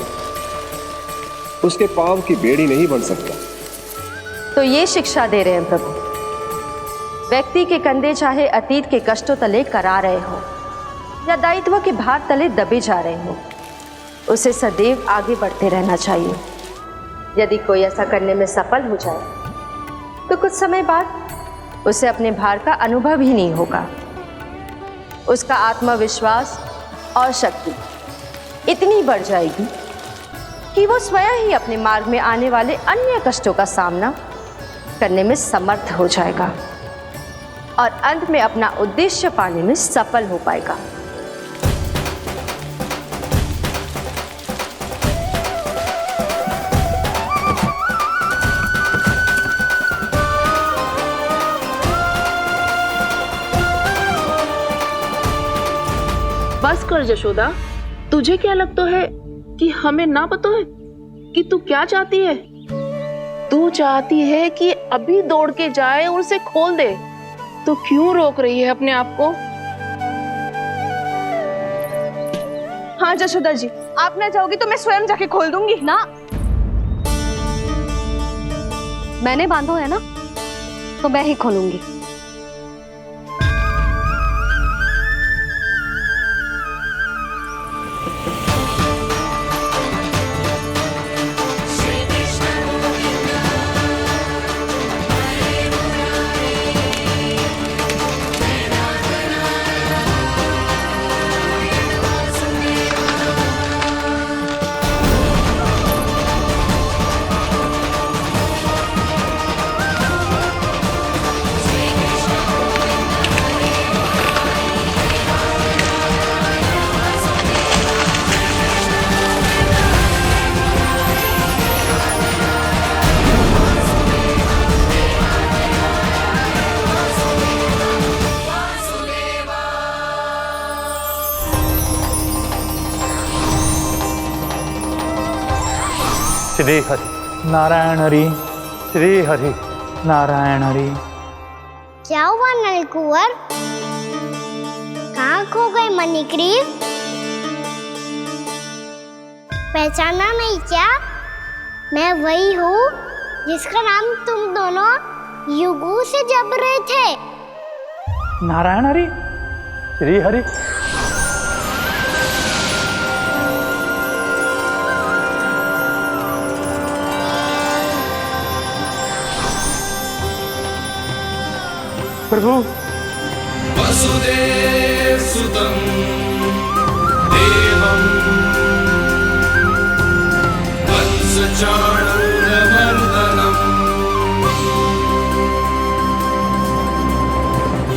उसके पांव की बेड़ी नहीं बन सकता। तो ये शिक्षा दे रहे हैं प्रभु। व्यक्ति के कंधे चाहे अतीत के कष्टों तले करा रहे हो या दायित्व के भार तले दबे जा रहे हो, उसे सदैव आगे बढ़ते रहना चाहिए। यदि कोई ऐसा करने में सफल हो जाए तो कुछ समय बाद उसे अपने भार का अनुभव ही नहीं होगा। उसका आत्मविश्वास और शक्ति इतनी बढ़ जाएगी कि वो स्वयं ही अपने मार्ग में आने वाले अन्य कष्टों का सामना करने में समर्थ हो जाएगा और अंत में अपना उद्देश्य पाने में सफल हो पाएगा। बस कर जशोदा, तुझे क्या लगता है कि हमें ना पता है कि तू क्या चाहती है? तू चाहती है कि अभी दौड़ के जाए और उसे खोल दे, तो क्यों रोक रही है अपने आप को? हाँ जशोदा जी, आप ना जाओगी तो मैं स्वयं जाके खोल दूंगी। ना, मैंने बांधो है ना, तो मैं ही खोलूंगी। श्री हरि नारायण हरि, श्री हरि नारायण हरि। क्या हुआ नलकुंवर? कहाँ खो गए मणिग्रीव? पहचाना नहीं क्या? मैं वही हूँ जिसका नाम तुम दोनों युगों से जप रहे थे। नारायण हरि, श्री हरि। प्रभु वसुदेव सुतं देवं वंशचाणूरमर्दनम्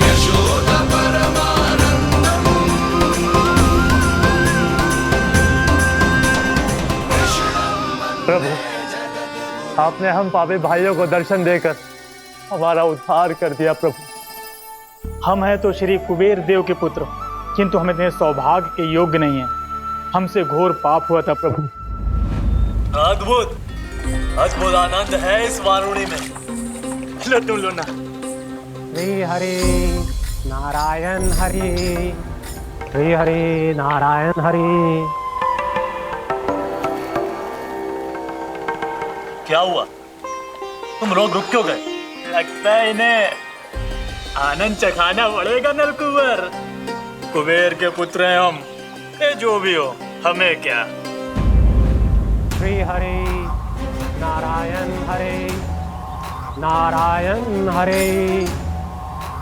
यशोद परमानन्दम् प्रभु, आपने हम पापी भाइयों को दर्शन देकर हमारा उद्धार कर दिया। प्रभु, हम हैं तो श्री कुबेर देव के पुत्र, किंतु हम इतने सौभाग्य के योग्य नहीं हैं। हमसे घोर पाप हुआ था प्रभु। अद्भुत अद्भुत आनंद है इस वारुणी में। लो तुम लो ना। श्री हरि नारायण हरि, श्री हरि नारायण हरि। क्या हुआ? तुम रोग रुक क्यों गए? लगता है इन्हें आनंद चखाना पड़ेगा नलकुंवर। कुबेर के पुत्र हैं हम, ये जो भी हो हमें क्या। श्री हरि नारायण हरि, नारायण हरि,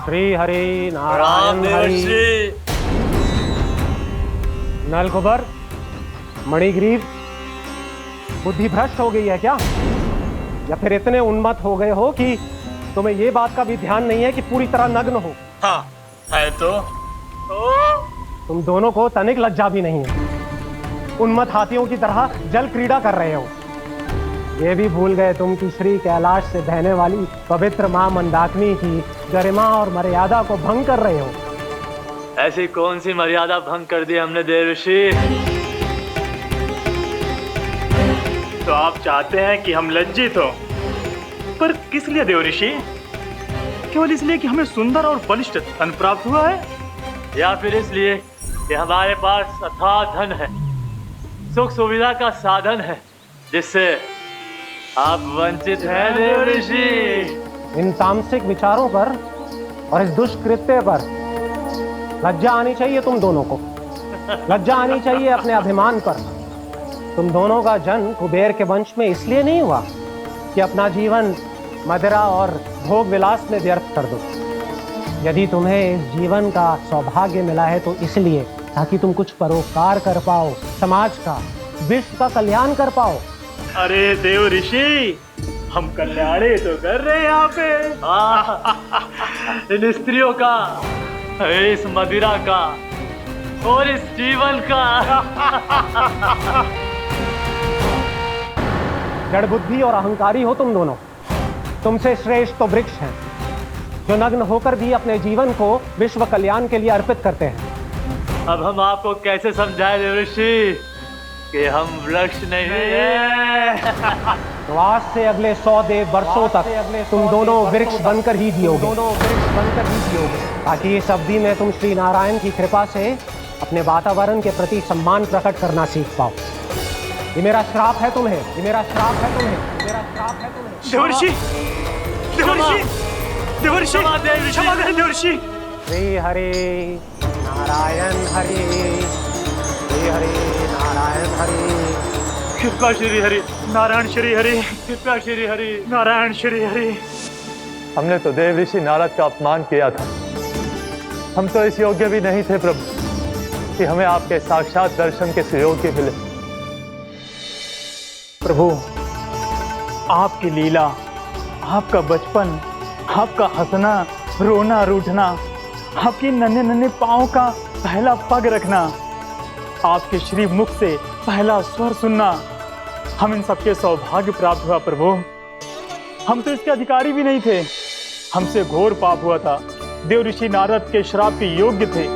श्री हरि नारायण हरि। नलकुबर, मणिग्रीव, बुद्धि भ्रष्ट हो गई है क्या? या फिर इतने उन्मत्त हो गए हो कि तुम्हें ये बात का भी ध्यान नहीं है कि पूरी तरह नग्न हो? हाँ है तो तुम दोनों को तनिक लज्जा भी नहीं है। उन्मत्त हाथियों की तरह जल क्रीड़ा कर रहे हो। ये भी भूल गए तुम कि श्री कैलाश से बहने वाली पवित्र मां मंदाकिनी की गरिमा और मर्यादा को भंग कर रहे हो। ऐसी कौन सी मर्यादा भंग कर दी हमने देवर्षि? तो आप चाहते हैं कि हम लज्जित हो, पर किस लिए देवऋषि? केवल इसलिए कि हमें सुंदर और बलिष्ठ धन प्राप्त हुआ है, या फिर इसलिए कि हमारे पास अथाह धन है, सुख सुविधा का साधन है, जिससे आप वंचित हैं देवर्षि? इन तामसिक विचारों पर और इस दुष्कृत्य पर लज्जा आनी चाहिए तुम दोनों को। लज्जा आनी चाहिए अपने अभिमान पर। तुम दोनों का जन्म कुबेर के वंश में इसलिए नहीं हुआ कि अपना जीवन मदिरा और भोग विलास में व्यर्थ कर दो। यदि तुम्हें इस जीवन का सौभाग्य मिला है तो इसलिए ताकि तुम कुछ परोपकार कर पाओ, समाज का, विश्व का कल्याण कर पाओ। अरे देव ऋषि, हम कल्याणी तो कर रहे हैं यहाँ पे। इन स्त्रियों का, इस मदिरा का और इस जीवन का। जड़ बुद्धि और अहंकारी हो तुम दोनों। तुमसे श्रेष्ठ तो वृक्ष हैं जो नग्न होकर भी अपने जीवन को विश्व कल्याण के लिए अर्पित करते हैं। अब हम आपको कैसे समझाएं देवर्षि कि हम वृक्ष नहीं हैं? तो आज से अगले 100 देव वर्षों तक तुम दोनों वृक्ष बनकर ही जियोगे, ताकि इस अवधि में तुम श्री नारायण की कृपा से अपने वातावरण के प्रति सम्मान प्रकट करना सीख पाओ। ये मेरा श्राप है तुम्हें, ये मेरा श्राप है तुम्हें, ये मेरा श्राप है तुम्हें। देवर्षि, देवर्षि, देवर्षि क्षमा दे देवर्षि। श्री हरि नारायण हरि, श्री हरि नारायण हरि। कृपा श्री हरि नारायण श्री हरि, कृपा श्री हरि नारायण श्री हरि। हमने तो देव ऋषि नारद का अपमान किया था। हम तो इस योग्य भी नहीं थे प्रभु कि हमें आपके साक्षात दर्शन के सुयोग्य मिले। प्रभु, आपकी लीला, आपका बचपन, आपका हंसना, रोना, रूठना, आपकी नन्हे नन्हे पाँव का पहला पग रखना, आपके श्री मुख से पहला स्वर सुनना, हम इन सबके सौभाग्य प्राप्त हुआ प्रभु। हम तो इसके अधिकारी भी नहीं थे। हमसे घोर पाप हुआ था, देव ऋषि नारद के श्राप के योग्य थे।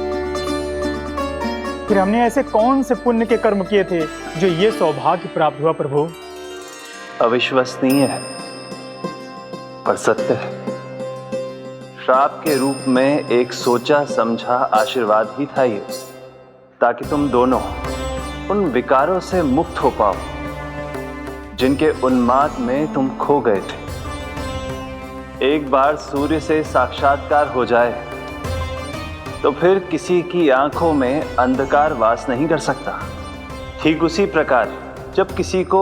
फिर हमने ऐसे कौन से पुण्य के कर्म किए थे जो ये सौभाग्य प्राप्त हुआ प्रभु? अविश्वसनीय है पर सत्य है। श्राप के रूप में एक सोचा समझा आशीर्वाद ही था ये, ताकि तुम दोनों उन विकारों से मुक्त हो पाओ जिनके उन्माद में तुम खो गए थे। एक बार सूर्य से साक्षात्कार हो जाए तो फिर किसी की आंखों में अंधकार वास नहीं कर सकता। ठीक उसी प्रकार जब किसी को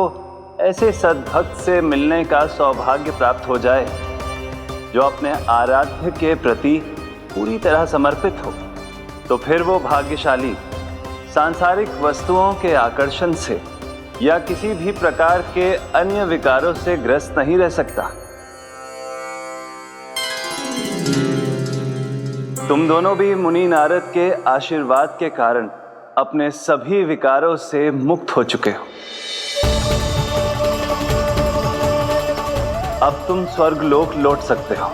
ऐसे सद्भक्त से मिलने का सौभाग्य प्राप्त हो जाए जो अपने आराध्य के प्रति पूरी तरह समर्पित हो, तो फिर वो भाग्यशाली सांसारिक वस्तुओं के आकर्षण से या किसी भी प्रकार के अन्य विकारों से ग्रस्त नहीं रह सकता। तुम दोनों भी मुनि नारद के आशीर्वाद के कारण अपने सभी विकारों से मुक्त हो चुके हो। अब तुम स्वर्गलोक लौट सकते हो।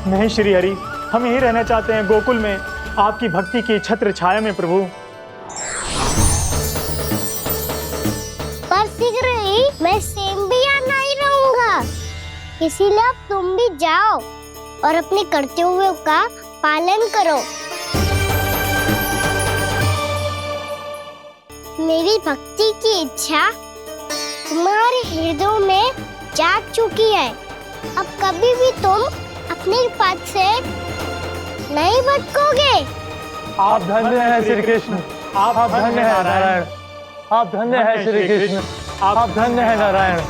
नहीं श्री हरि, हम यहीं रहना चाहते हैं, गोकुल में, आपकी भक्ति की छत्र छाया में प्रभु। पर शीघ्र ही मैं सेम्बिया नहीं रहूंगा, इसीलिए अब तुम भी जाओ और अपने कर्तव्यों का पालन करो। मेरी भक्ति की इच्छा तुम्हारे हृदय में जाग चुकी है। अब कभी भी तुम अपने पद से नहीं भटकोगे। आप धन्य हैं श्री कृष्ण, आप धन्य हैं नारायण, आप धन्य हैं श्री कृष्ण, आप धन्य हैं नारायण।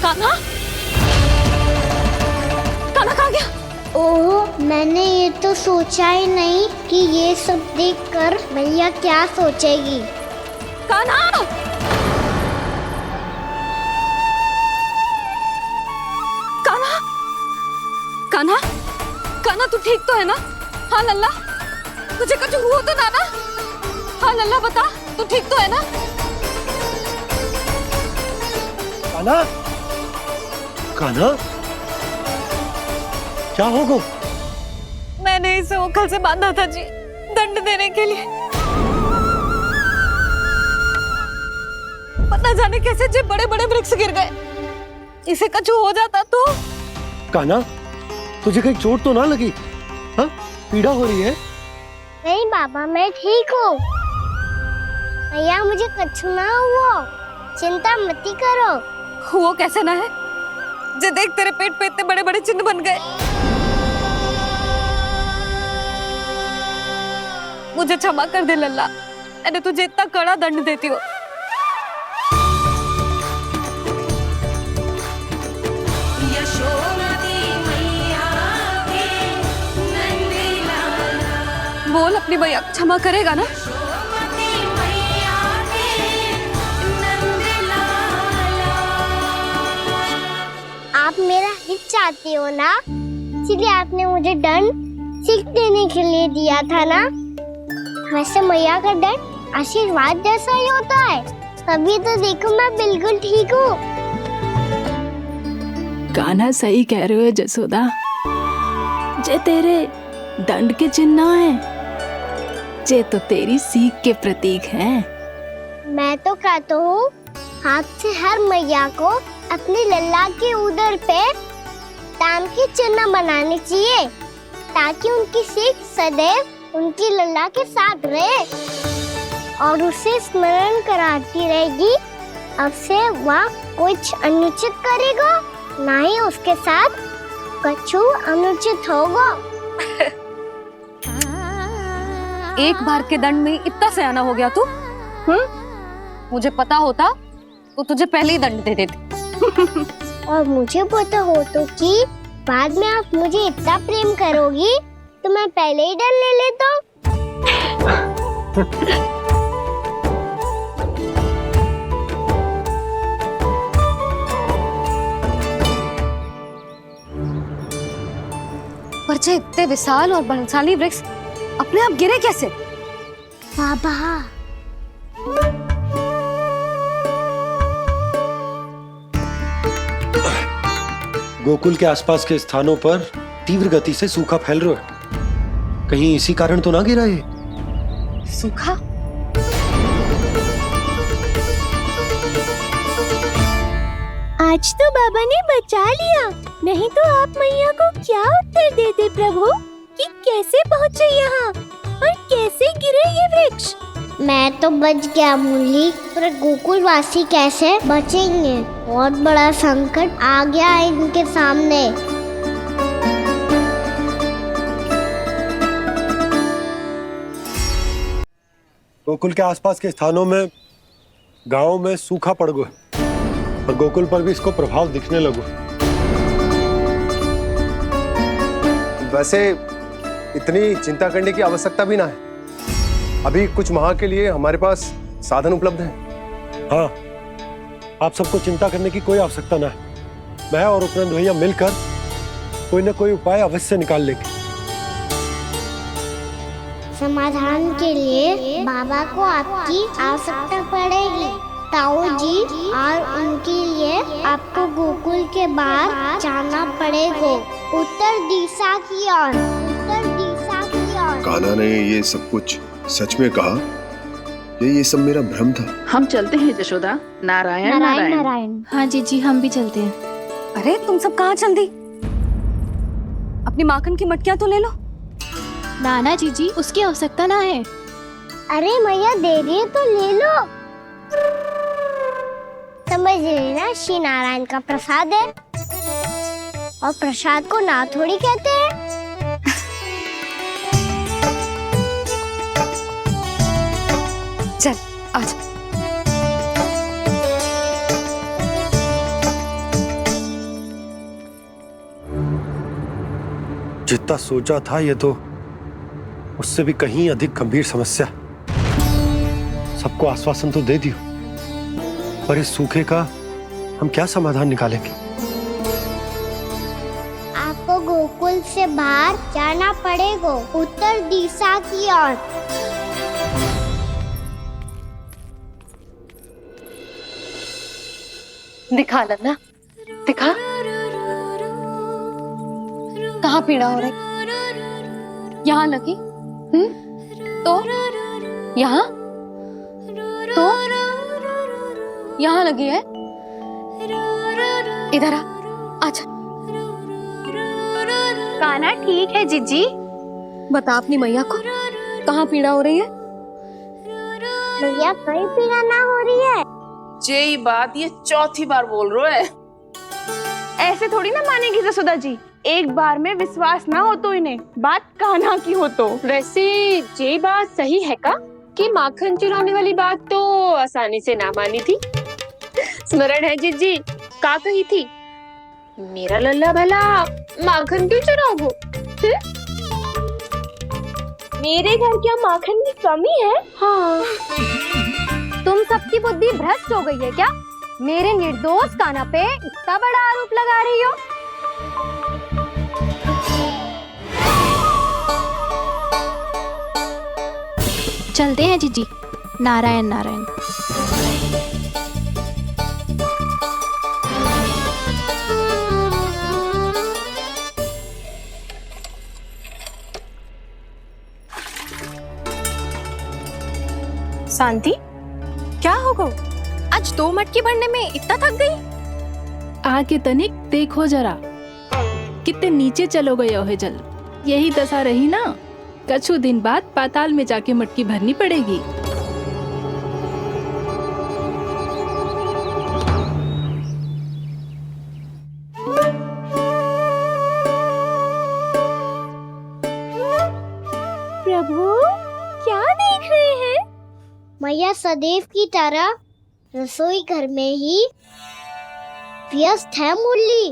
कान्हा, कान्हा कहाँ गया? ओह, मैंने ये तो सोचा ही नहीं कि ये सब देखकर भैया क्या सोचेगी। कान्हा! कान्हा! कान्हा! कान्हा तू ठीक तो है ना? हाँ लल्ला, तुझे कुछ हुआ तो ना? हाँ लल्ला बता, तू ठीक तो है ना? कान्हा, कान्हा, क्या होगा? मैंने इसे ओखल से बांधा था जी, दंड देने के लिए। पता जाने कैसे जो बड़े बड़े वृक्ष गिर गए। इसे कुछ हो जाता तो? कान्हा, तुझे कहीं चोट तो ना लगी? हाँ, पीड़ा हो रही है? नहीं बाबा, मैं ठीक हूँ। भैया मुझे कुछ ना हुआ, चिंता मत करो। वो कैसे ना है? जे देख तेरे पेट पे इतने बड़े बड़े चिन्ह बन गए। मुझे क्षमा कर दे लल्ला, मैंने तुझे इतना कड़ा दंड देती हूँ। बोल अपनी भैया क्षमा करेगा ना? आप मेरा हित चाहते हो ना, इसलिए आपने मुझे दंड सीख देने के लिए दिया था ना। वैसे मैया का दंड आशीर्वाद जैसा ही होता है, तभी तो देखो मैं बिल्कुल ठीक हूँ। कान्हा सही कह रहे हो जसोदा, जे तेरे दंड के चिन्ह ना है, जे तो तेरी सीख के प्रतीक हैं। मैं तो कहता हूँ हाथ से हर मैया को अपनी लल्ला के उदर पे ताम की चिन्ह बनानी चाहिए, ताकि उनकी सीख सदैव उनकी लल्ला के साथ रहे और उसे स्मरण कराती रहेगी। अब से वह कुछ अनुचित करेगा, ना ही उसके साथ कछु अनुचित होगा। एक बार के दंड में इतना सयाना हो गया तू? मुझे पता होता तो तुझे पहले ही दंड दे देती। और मुझे पता हो तो कि बाद में आप मुझे इतना प्रेम करोगी तो मैं पहले ही दंड ले लेता हूँ। पर जे इतने विशाल और बलशाली वृक्ष अपने आप गिरे कैसे? बाबा, गोकुल के आसपास के स्थानों पर तीव्र गति से सूखा फैल रहा है। कहीं इसी कारण तो ना गिरा ये? सूखा? आज तो बाबा ने बचा लिया, नहीं तो आप मैया को क्या उत्तर देते प्रभु कि कैसे पहुँचे यहाँ और कैसे गिरे ये वृक्ष? मैं तो बच गया मूली, पर गोकुल वासी कैसे बचेंगे? बहुत बड़ा संकट आ गया है इनके सामने। गोकुल के आसपास के स्थानों में, गांवों में सूखा पड़ गया और गोकुल पर भी इसको प्रभाव दिखने लगा। वैसे इतनी चिंता करने की आवश्यकता भी ना है। अभी कुछ माह के लिए हमारे पास साधन उपलब्ध है। हाँ, आप सबको चिंता करने की कोई आवश्यकता ना है। मैं और उपनंद भैया मिलकर कोई ना कोई उपाय अवश्य निकाल लेंगे। समाधान के लिए बाबा को आपकी आवश्यकता पड़ेगी। ताऊ जी और उनके लिए आपको गोकुल के बाहर जाना पड़ेगा, उत्तर दिशा की ओर। उत्तर दिशा की ओर। कान्हा ने ये सब कुछ सच में कहा या ये सब मेरा भ्रम था? हम चलते हैं जशोदा। नारायण नारायण नारायण। हाँ जीजी, हम भी चलते हैं। अरे तुम सब कहाँ चल दी? अपनी माखन की मटकियाँ तो ले लो। नाना जीजी, उसकी आवश्यकता ना है। अरे मैया दे रही है तो ले लो। समझ लेना, श्री नारायण का प्रसाद है और प्रसाद को ना थोड़ी कहते हैं। चल आज। जितना सोचा था ये तो उससे भी कहीं अधिक गंभीर समस्या। सबको आश्वासन तो दे दियो, पर इस सूखे का हम क्या समाधान निकालेंगे? आपको गोकुल से बाहर जाना पड़ेगा, उत्तर दिशा की ओर। दिखा लल्ला, दिखा। कहाँ पीड़ा हो रही? यहाँ लगी? तो यहाँ? तो यहाँ लगी है? इधर आ, आजा। कान्हा ठीक है जीजी। बता अपनी मैया को कहाँ पीड़ा हो रही है? मैया कहीं पीड़ा ना हो रही है। ये बात ये चौथी बार बोल रहे है। ऐसे थोड़ी ना मानेगी जसोदा जी, एक बार में विश्वास ना हो तो इन्हें, बात कान्हा की हो तो। वैसे ये बात सही है का कि माखन चुराने वाली बात तो आसानी से ना मानी थी। स्मरण है जीजी, का कही थी? मेरा लल्ला भला माखन क्यों चुराओगो? मेरे घर क्या माखन की कमी है? हाँ। तुम सबकी बुद्धि भ्रष्ट हो गई है क्या? मेरे निर्दोष कान्हा पे इतना बड़ा आरोप लगा रही हो? चलते हैं जीजी। नारायण नारायण। शांति, क्या होगा? आज आज 2 मटकी भरने में इतना थक गई? आके तनिक देखो जरा, कितने नीचे चलो गए हो जल। यही दशा रही ना, कछु दिन बाद पाताल में जाके मटकी भरनी पड़ेगी। प्रभु क्या देख रहे हैं? मैया सदैव की तरह रसोई घर में ही व्यस्त है मुरली।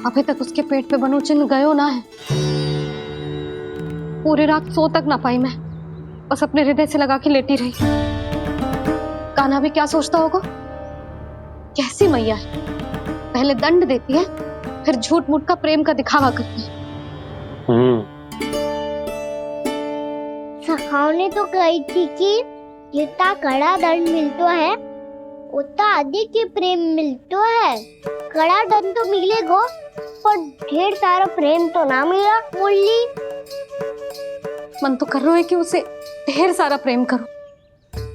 अभी तक उसके पेट पे बनो चिन्ह गयो ना है। पूरी रात सो तक ना पाई मैं, बस अपने हृदय से लगा के लेटी रही। कान्हा भी क्या सोचता होगा, कैसी मैया है, पहले दंड देती है फिर झूठ मूठ का प्रेम का दिखावा करती है। सखाओ ने तो कही थी कि जितना कड़ा दंड मिलता है उतना अधिक ही प्रेम मिलता है। कड़ा दंड तो मिलेगा पर ढेर सारा प्रेम तो ना मिला मुरली। मन तो कर रहा है कि उसे ढेर सारा प्रेम करो,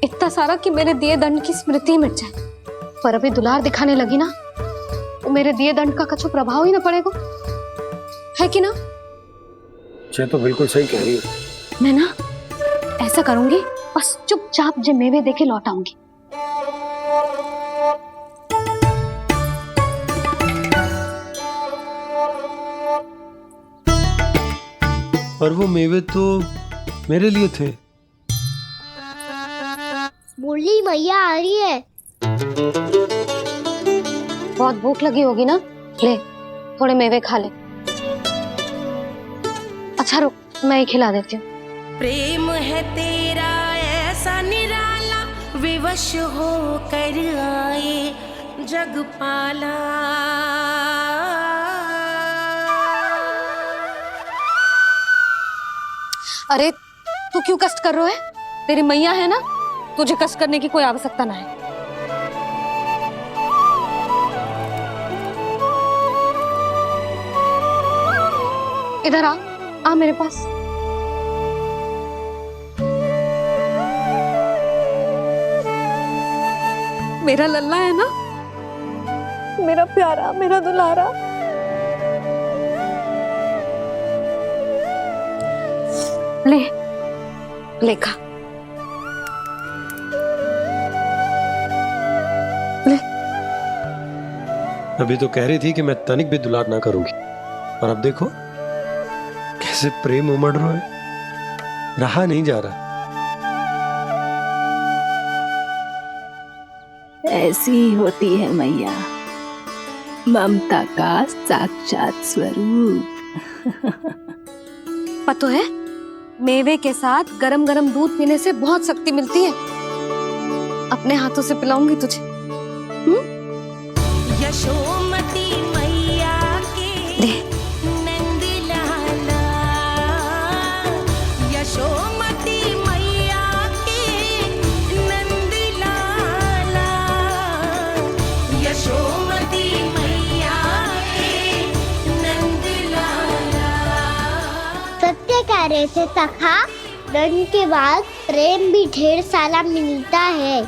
इतना सारा कि मेरे दिए दंड की स्मृति मिट जाए। पर अभी दुलार दिखाने लगी ना, वो मेरे दिए दंड का कछु प्रभाव ही ना पड़ेगा, है कि ना? ये तो बिल्कुल सही कह रही है। मैं ना ऐसा करूंगी, बस चुपचाप जे मेवे देके लौट आऊंगी। पर वो मेवे तो मेरे लिए थे। मुरली मैया आ रही है। बहुत भूख लगी होगी ना, ले थोड़े मेवे खा ले। अच्छा रुक, मैं ही खिला देती हूँ। प्रेम है तेरा ऐसा निराला, विवश हो कर आए जगपाला। अरे तू क्यों कष्ट कर रहा है? तेरी मैया है ना, तुझे कष्ट करने की कोई आवश्यकता ना है। इधर आ मेरे पास। मेरा लल्ला है ना, मेरा प्यारा, मेरा दुलारा। ले खा। ले। अभी तो कह रही थी कि मैं तनिक भी दुलार ना करूंगी, और अब देखो कैसे प्रेम उमड़ रहा है, रहा नहीं जा रहा। ऐसी ही होती है मैया, ममता का साक्षात स्वरूप। पता है, मेवे के साथ गरम गरम दूध पीने से बहुत शक्ति मिलती है। अपने हाथों से पिलाऊंगी तुझे। यशोमती मैया के नंद लाला, यशोमती मैया के नंद लाला, यशोमती मैया के नंद लाला। सत्य कह रहे थे सखा, दंड के बाद प्रेम भी ढेर सारा मिलता है,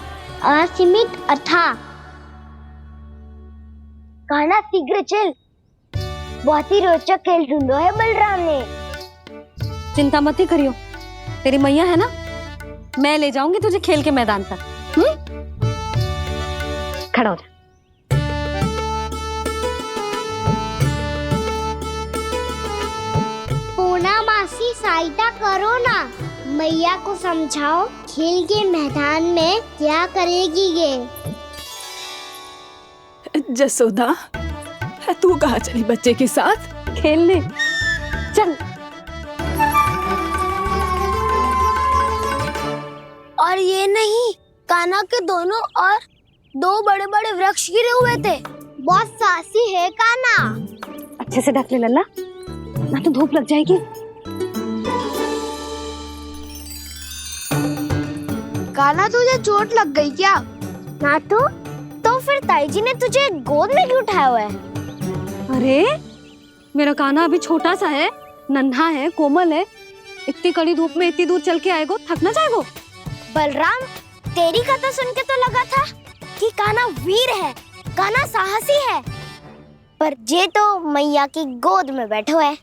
असीमित अथाह। कान्हा शीघ्र चल, बहुत ही रोचक खेल ढूंढो है बलराम ने। चिंता मत ही करियो, तेरी मैया है ना, मैं ले जाऊंगी तुझे खेल के मैदान तक। खड़ा हो जा। पूना मासी सहायता करो ना, मैया को समझाओ खेल के मैदान में क्या करेगी ये। जसोदा, तू कहाँ चली बच्चे के साथ? खेलने चल। और ये नहीं, कान्हा के दोनों और 2 बड़े बड़े वृक्ष गिरे हुए थे। बहुत साहसी है कान्हा। अच्छे से ढक ले लल्ला, ना तो धूप लग जाएगी। कान्हा तुझे चोट लग गई क्या? ना तो फिर ताई जी ने तुझे गोद में क्यों उठाया हुआ है? अरे मेरा कान्हा अभी छोटा सा है, नन्हा है, कोमल है, इतनी कड़ी धूप में इतनी दूर चल के आएगो, थक ना जाएगो? बलराम, तेरी कथा सुन के तो लगा था कि कान्हा वीर है, कान्हा साहसी है, पर जे तो मैया की गोद में बैठो है।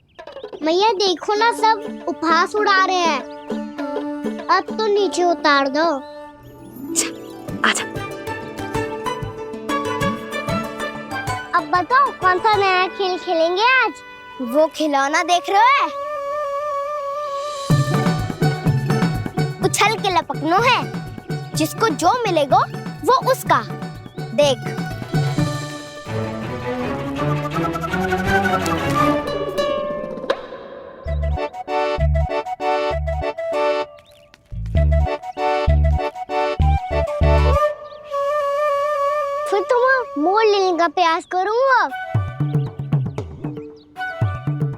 मैया देखो ना, सब उपहास उड़ा रहे हैं। अब तो नीचे उतार दो। आजा। अब बताओ कौन सा नया खेल खेलेंगे आज? वो खिलौना देख रहे हो? उछल के लपकनो है, जिसको जो मिलेगा वो उसका। देख। फिर तुम मोड़ लेने का प्रयास करूंगा।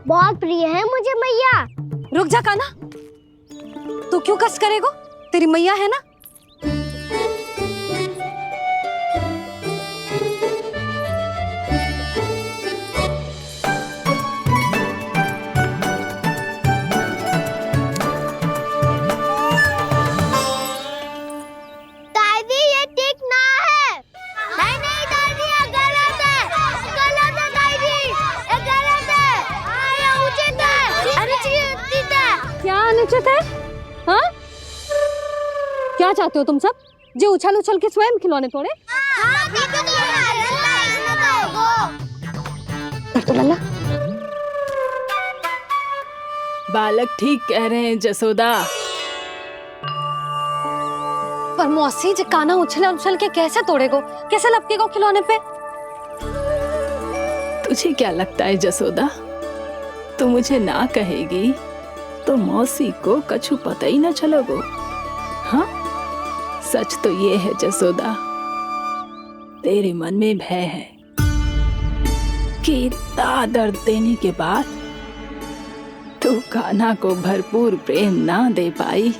बहुत प्रिय है मुझे मैया। रुक जा कान्हा, तू क्यों कष्ट करेगो? तेरी मैया है ना। दादी, ये ठीक ना है। नहीं नहीं दादी, ये गलत है। गलत है दादी, ये गलत है। ये उचित है, अनुचित है। क्या अनुचित है? हाँ? क्या चाहते हो तुम सब? जो उछल उछल के स्वयं खिलौने तोड़े? तो लल्ला, बालक ठीक कह रहे हैं जसोदा। पर मौसी, जे कान्हा उछल उछल के कैसे तोड़ेगो, कैसे लपकेगो खिलौने पे? तुझे क्या लगता है जसोदा, तू मुझे ना कहेगी तो मौसी को कछु पता ही न चलोगो? हाँ, सच तो ये है जसोदा, तेरे मन में भय है कि इतना दर्द देने के बाद तू कान्हा को भरपूर प्रेम ना दे पाई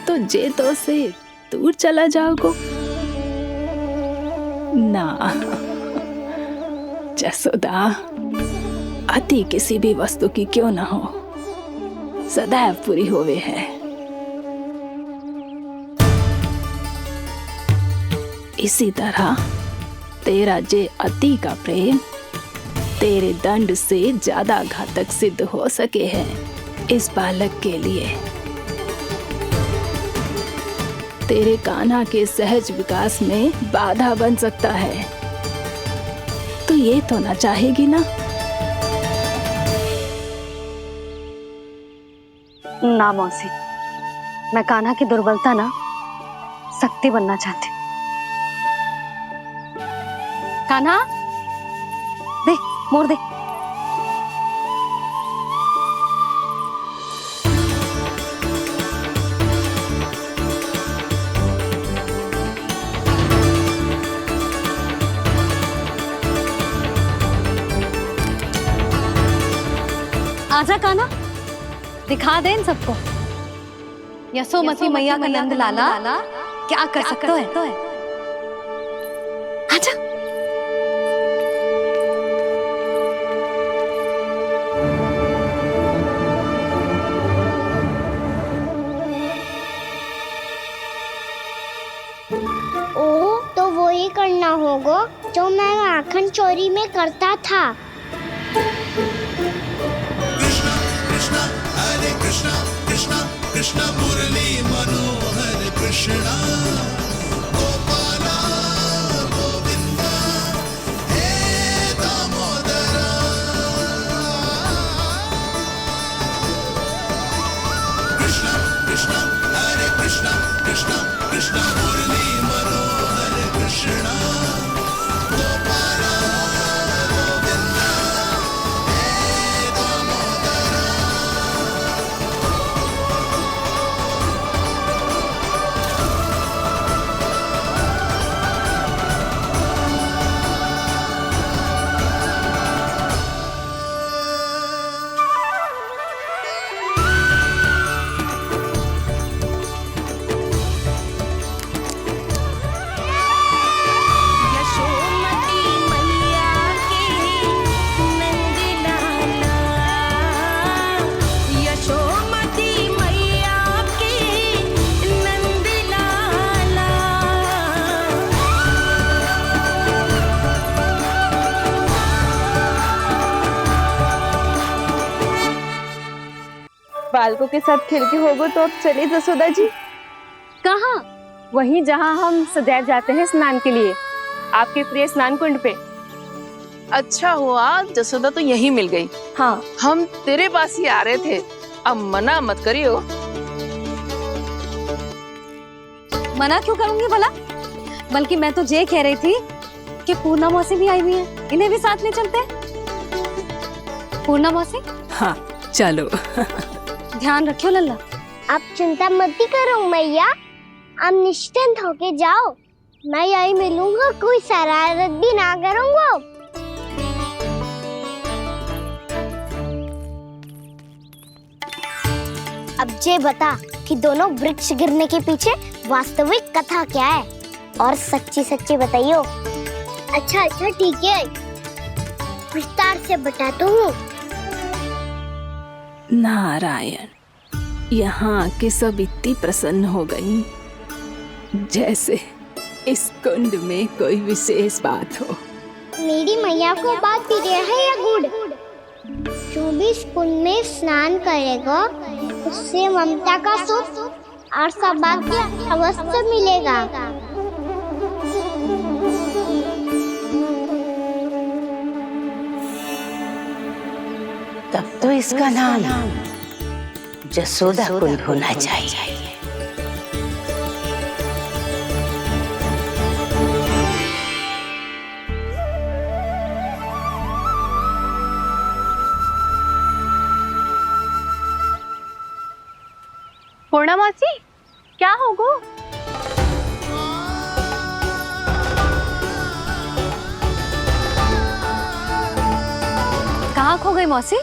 तो जे तो से दूर चला जाओगो ना। जसोदा, अति किसी भी वस्तु की क्यों ना हो, सदैव पूरी होवे है। इसी तरह तेरा जे अति का प्रेम तेरे दंड से ज्यादा घातक सिद्ध हो सके है इस बालक के लिए। तेरे कान्हा के सहज विकास में बाधा बन सकता है, तो ये तो ना चाहेगी ना? ना मौसी, मैं कान्हा की दुर्बलता ना शक्ति बनना चाहती। कान्हा, दे, मोड़ दे। आजा कान्हा, दिखा दे इन सबको यशोमती मैया का नंद लाला क्या कर सकता है। आजा। ओ, तो वो ही करना होगा जो मैं माखन चोरी में करता था। कृष्णा कृष्णा कृष्णा मुरली मनोहर कृष्णा गोपाला गोविंदा हे दामोदरा। कृष्णा कृष्णा हरे कृष्णा कृष्णा कृष्णा मुरली मनोहर कृष्णा गोपाला गोविंदा हे दामोदरा। बालकों के साथ खेल के होगो तो अब चले जसोदा जी। कहाँ? वहीं जहाँ हम सदैव जाते हैं स्नान के लिए, आपके प्रिय स्नान कुंड पे। अच्छा हुआ जसोदा तो यहीं मिल गई। हाँ, हम तेरे पास ही आ रहे थे, अब मना मत करियो। मना क्यों करूंगी भला? बल्कि मैं तो ये कह रही थी कि पूर्णा मौसी भी आई हुई है, इन्हें भी साथ ले चलते हैं। पूर्णा मौसी, हाँ चलो। ध्यान रखियो लल्ला। आप चिंता मत करो मैया, आप निश्चिंत होके जाओ, मैं यही मिलूंगा, कोई शरारत भी ना करूंगा। अब ये बता कि दोनों वृक्ष गिरने के पीछे वास्तविक कथा क्या है, और सच्ची सच्ची बताइयो। अच्छा अच्छा ठीक है, विस्तार से बताता हूँ। नारायण, यहाँ के सब इतनी प्रसन्न हो गई जैसे इस कुंड में कोई विशेष बात हो। मेरी मैया को बात प्रिय है या गुड़? जो भी इस कुंड में स्नान करेगा उससे ममता का सुख और सौभाग्य अवश्य मिलेगा। तब तो इसका नाम जसोदा कुंड होना चाहिए। पूर्णा मौसी, क्या होगो? कहाँ खो गई मौसी?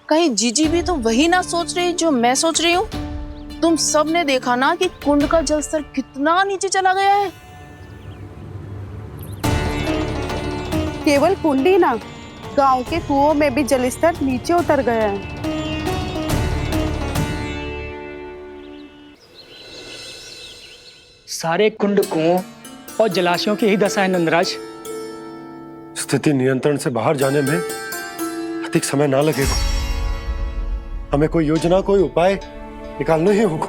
कहीं जीजी भी तो वही ना सोच रही जो मैं सोच रही हूँ? तुम सब ने देखा ना कि कुंड का जलस्तर कितना नीचे चला गया है। केवल कुंड ही ना, गांव के कुओं में भी जलस्तर नीचे उतर गया है। सारे कुंड, कुओं और जलाशयों की यही दशा है नंदराज। स्थिति नियंत्रण से बाहर जाने में अधिक समय ना लगेगा। हमें कोई योजना, कोई उपाय निकालना ही होगा।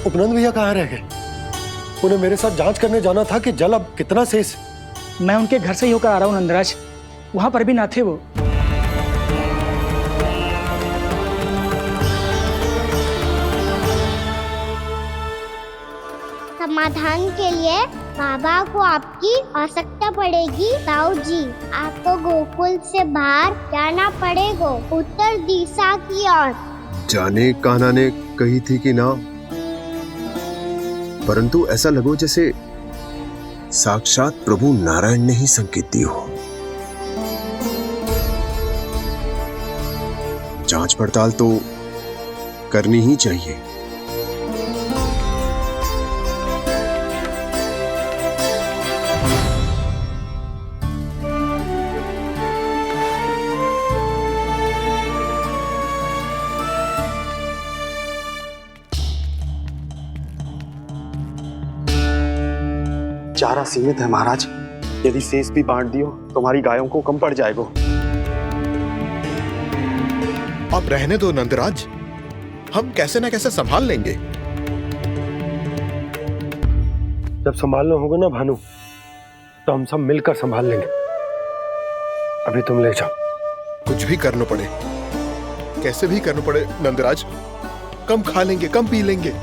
उपनंद भैया कहाँ रह गए? उन्हें मेरे साथ जांच करने जाना था कि जल अब कितना शेष। मैं उनके घर से ही होकर आ रहा हूँ नंदराज, वहां पर भी ना थे वो। समाधान के लिए बाबा को आपकी आवश्यकता पड़ेगी। ताऊ जी, आपको गोकुल से बाहर जाना पड़ेगा, उत्तर दिशा की ओर। जाने कान्हा ने कही थी कि ना, परंतु ऐसा लगो जैसे साक्षात प्रभु नारायण ने ही संकेत दी हो। जांच पड़ताल तो करनी ही चाहिए। चारा सीमित है महाराज, यदि शेष भी बांट दियो तो हमारी गायों को कम पड़ जाएगा। आप रहने दो नंदराज, हम कैसे ना कैसे संभाल लेंगे। जब संभालना होगा ना भानु, तो हम सब मिलकर संभाल लेंगे। अभी तुम ले जाओ। कुछ भी करना पड़े, कैसे भी करना पड़े नंदराज, कम खा लेंगे, कम पी लेंगे,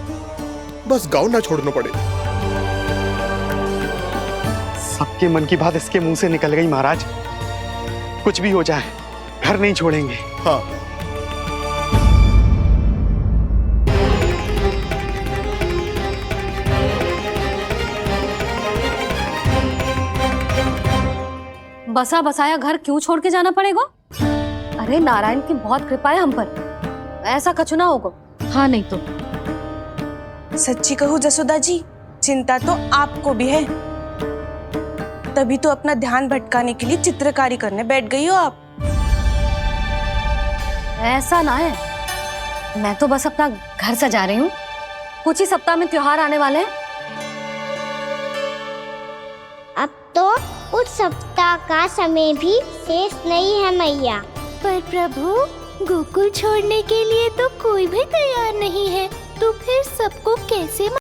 बस गांव ना छोड़ना पड़े। सबके मन की बात इसके मुंह से निकल गई महाराज। कुछ भी हो जाए घर नहीं छोड़ेंगे। हाँ, बसा बसाया घर क्यों छोड़ के जाना पड़ेगा? अरे नारायण की बहुत कृपा है हम पर, ऐसा कछु ना होगा। हाँ नहीं तो सच्ची कहूँ जसोदा जी, चिंता तो आपको भी है, तभी तो अपना ध्यान भटकाने के लिए चित्रकारी करने बैठ गई हो आप। ऐसा ना है, मैं तो बस अपना घर सजा रही हूँ। कुछ ही सप्ताह में त्योहार आने वाले हैं। अब तो उस सप्ताह का समय भी शेष नहीं है मैया। पर प्रभु, गोकुल छोड़ने के लिए तो कोई भी तैयार नहीं है, तो फिर सबको कैसे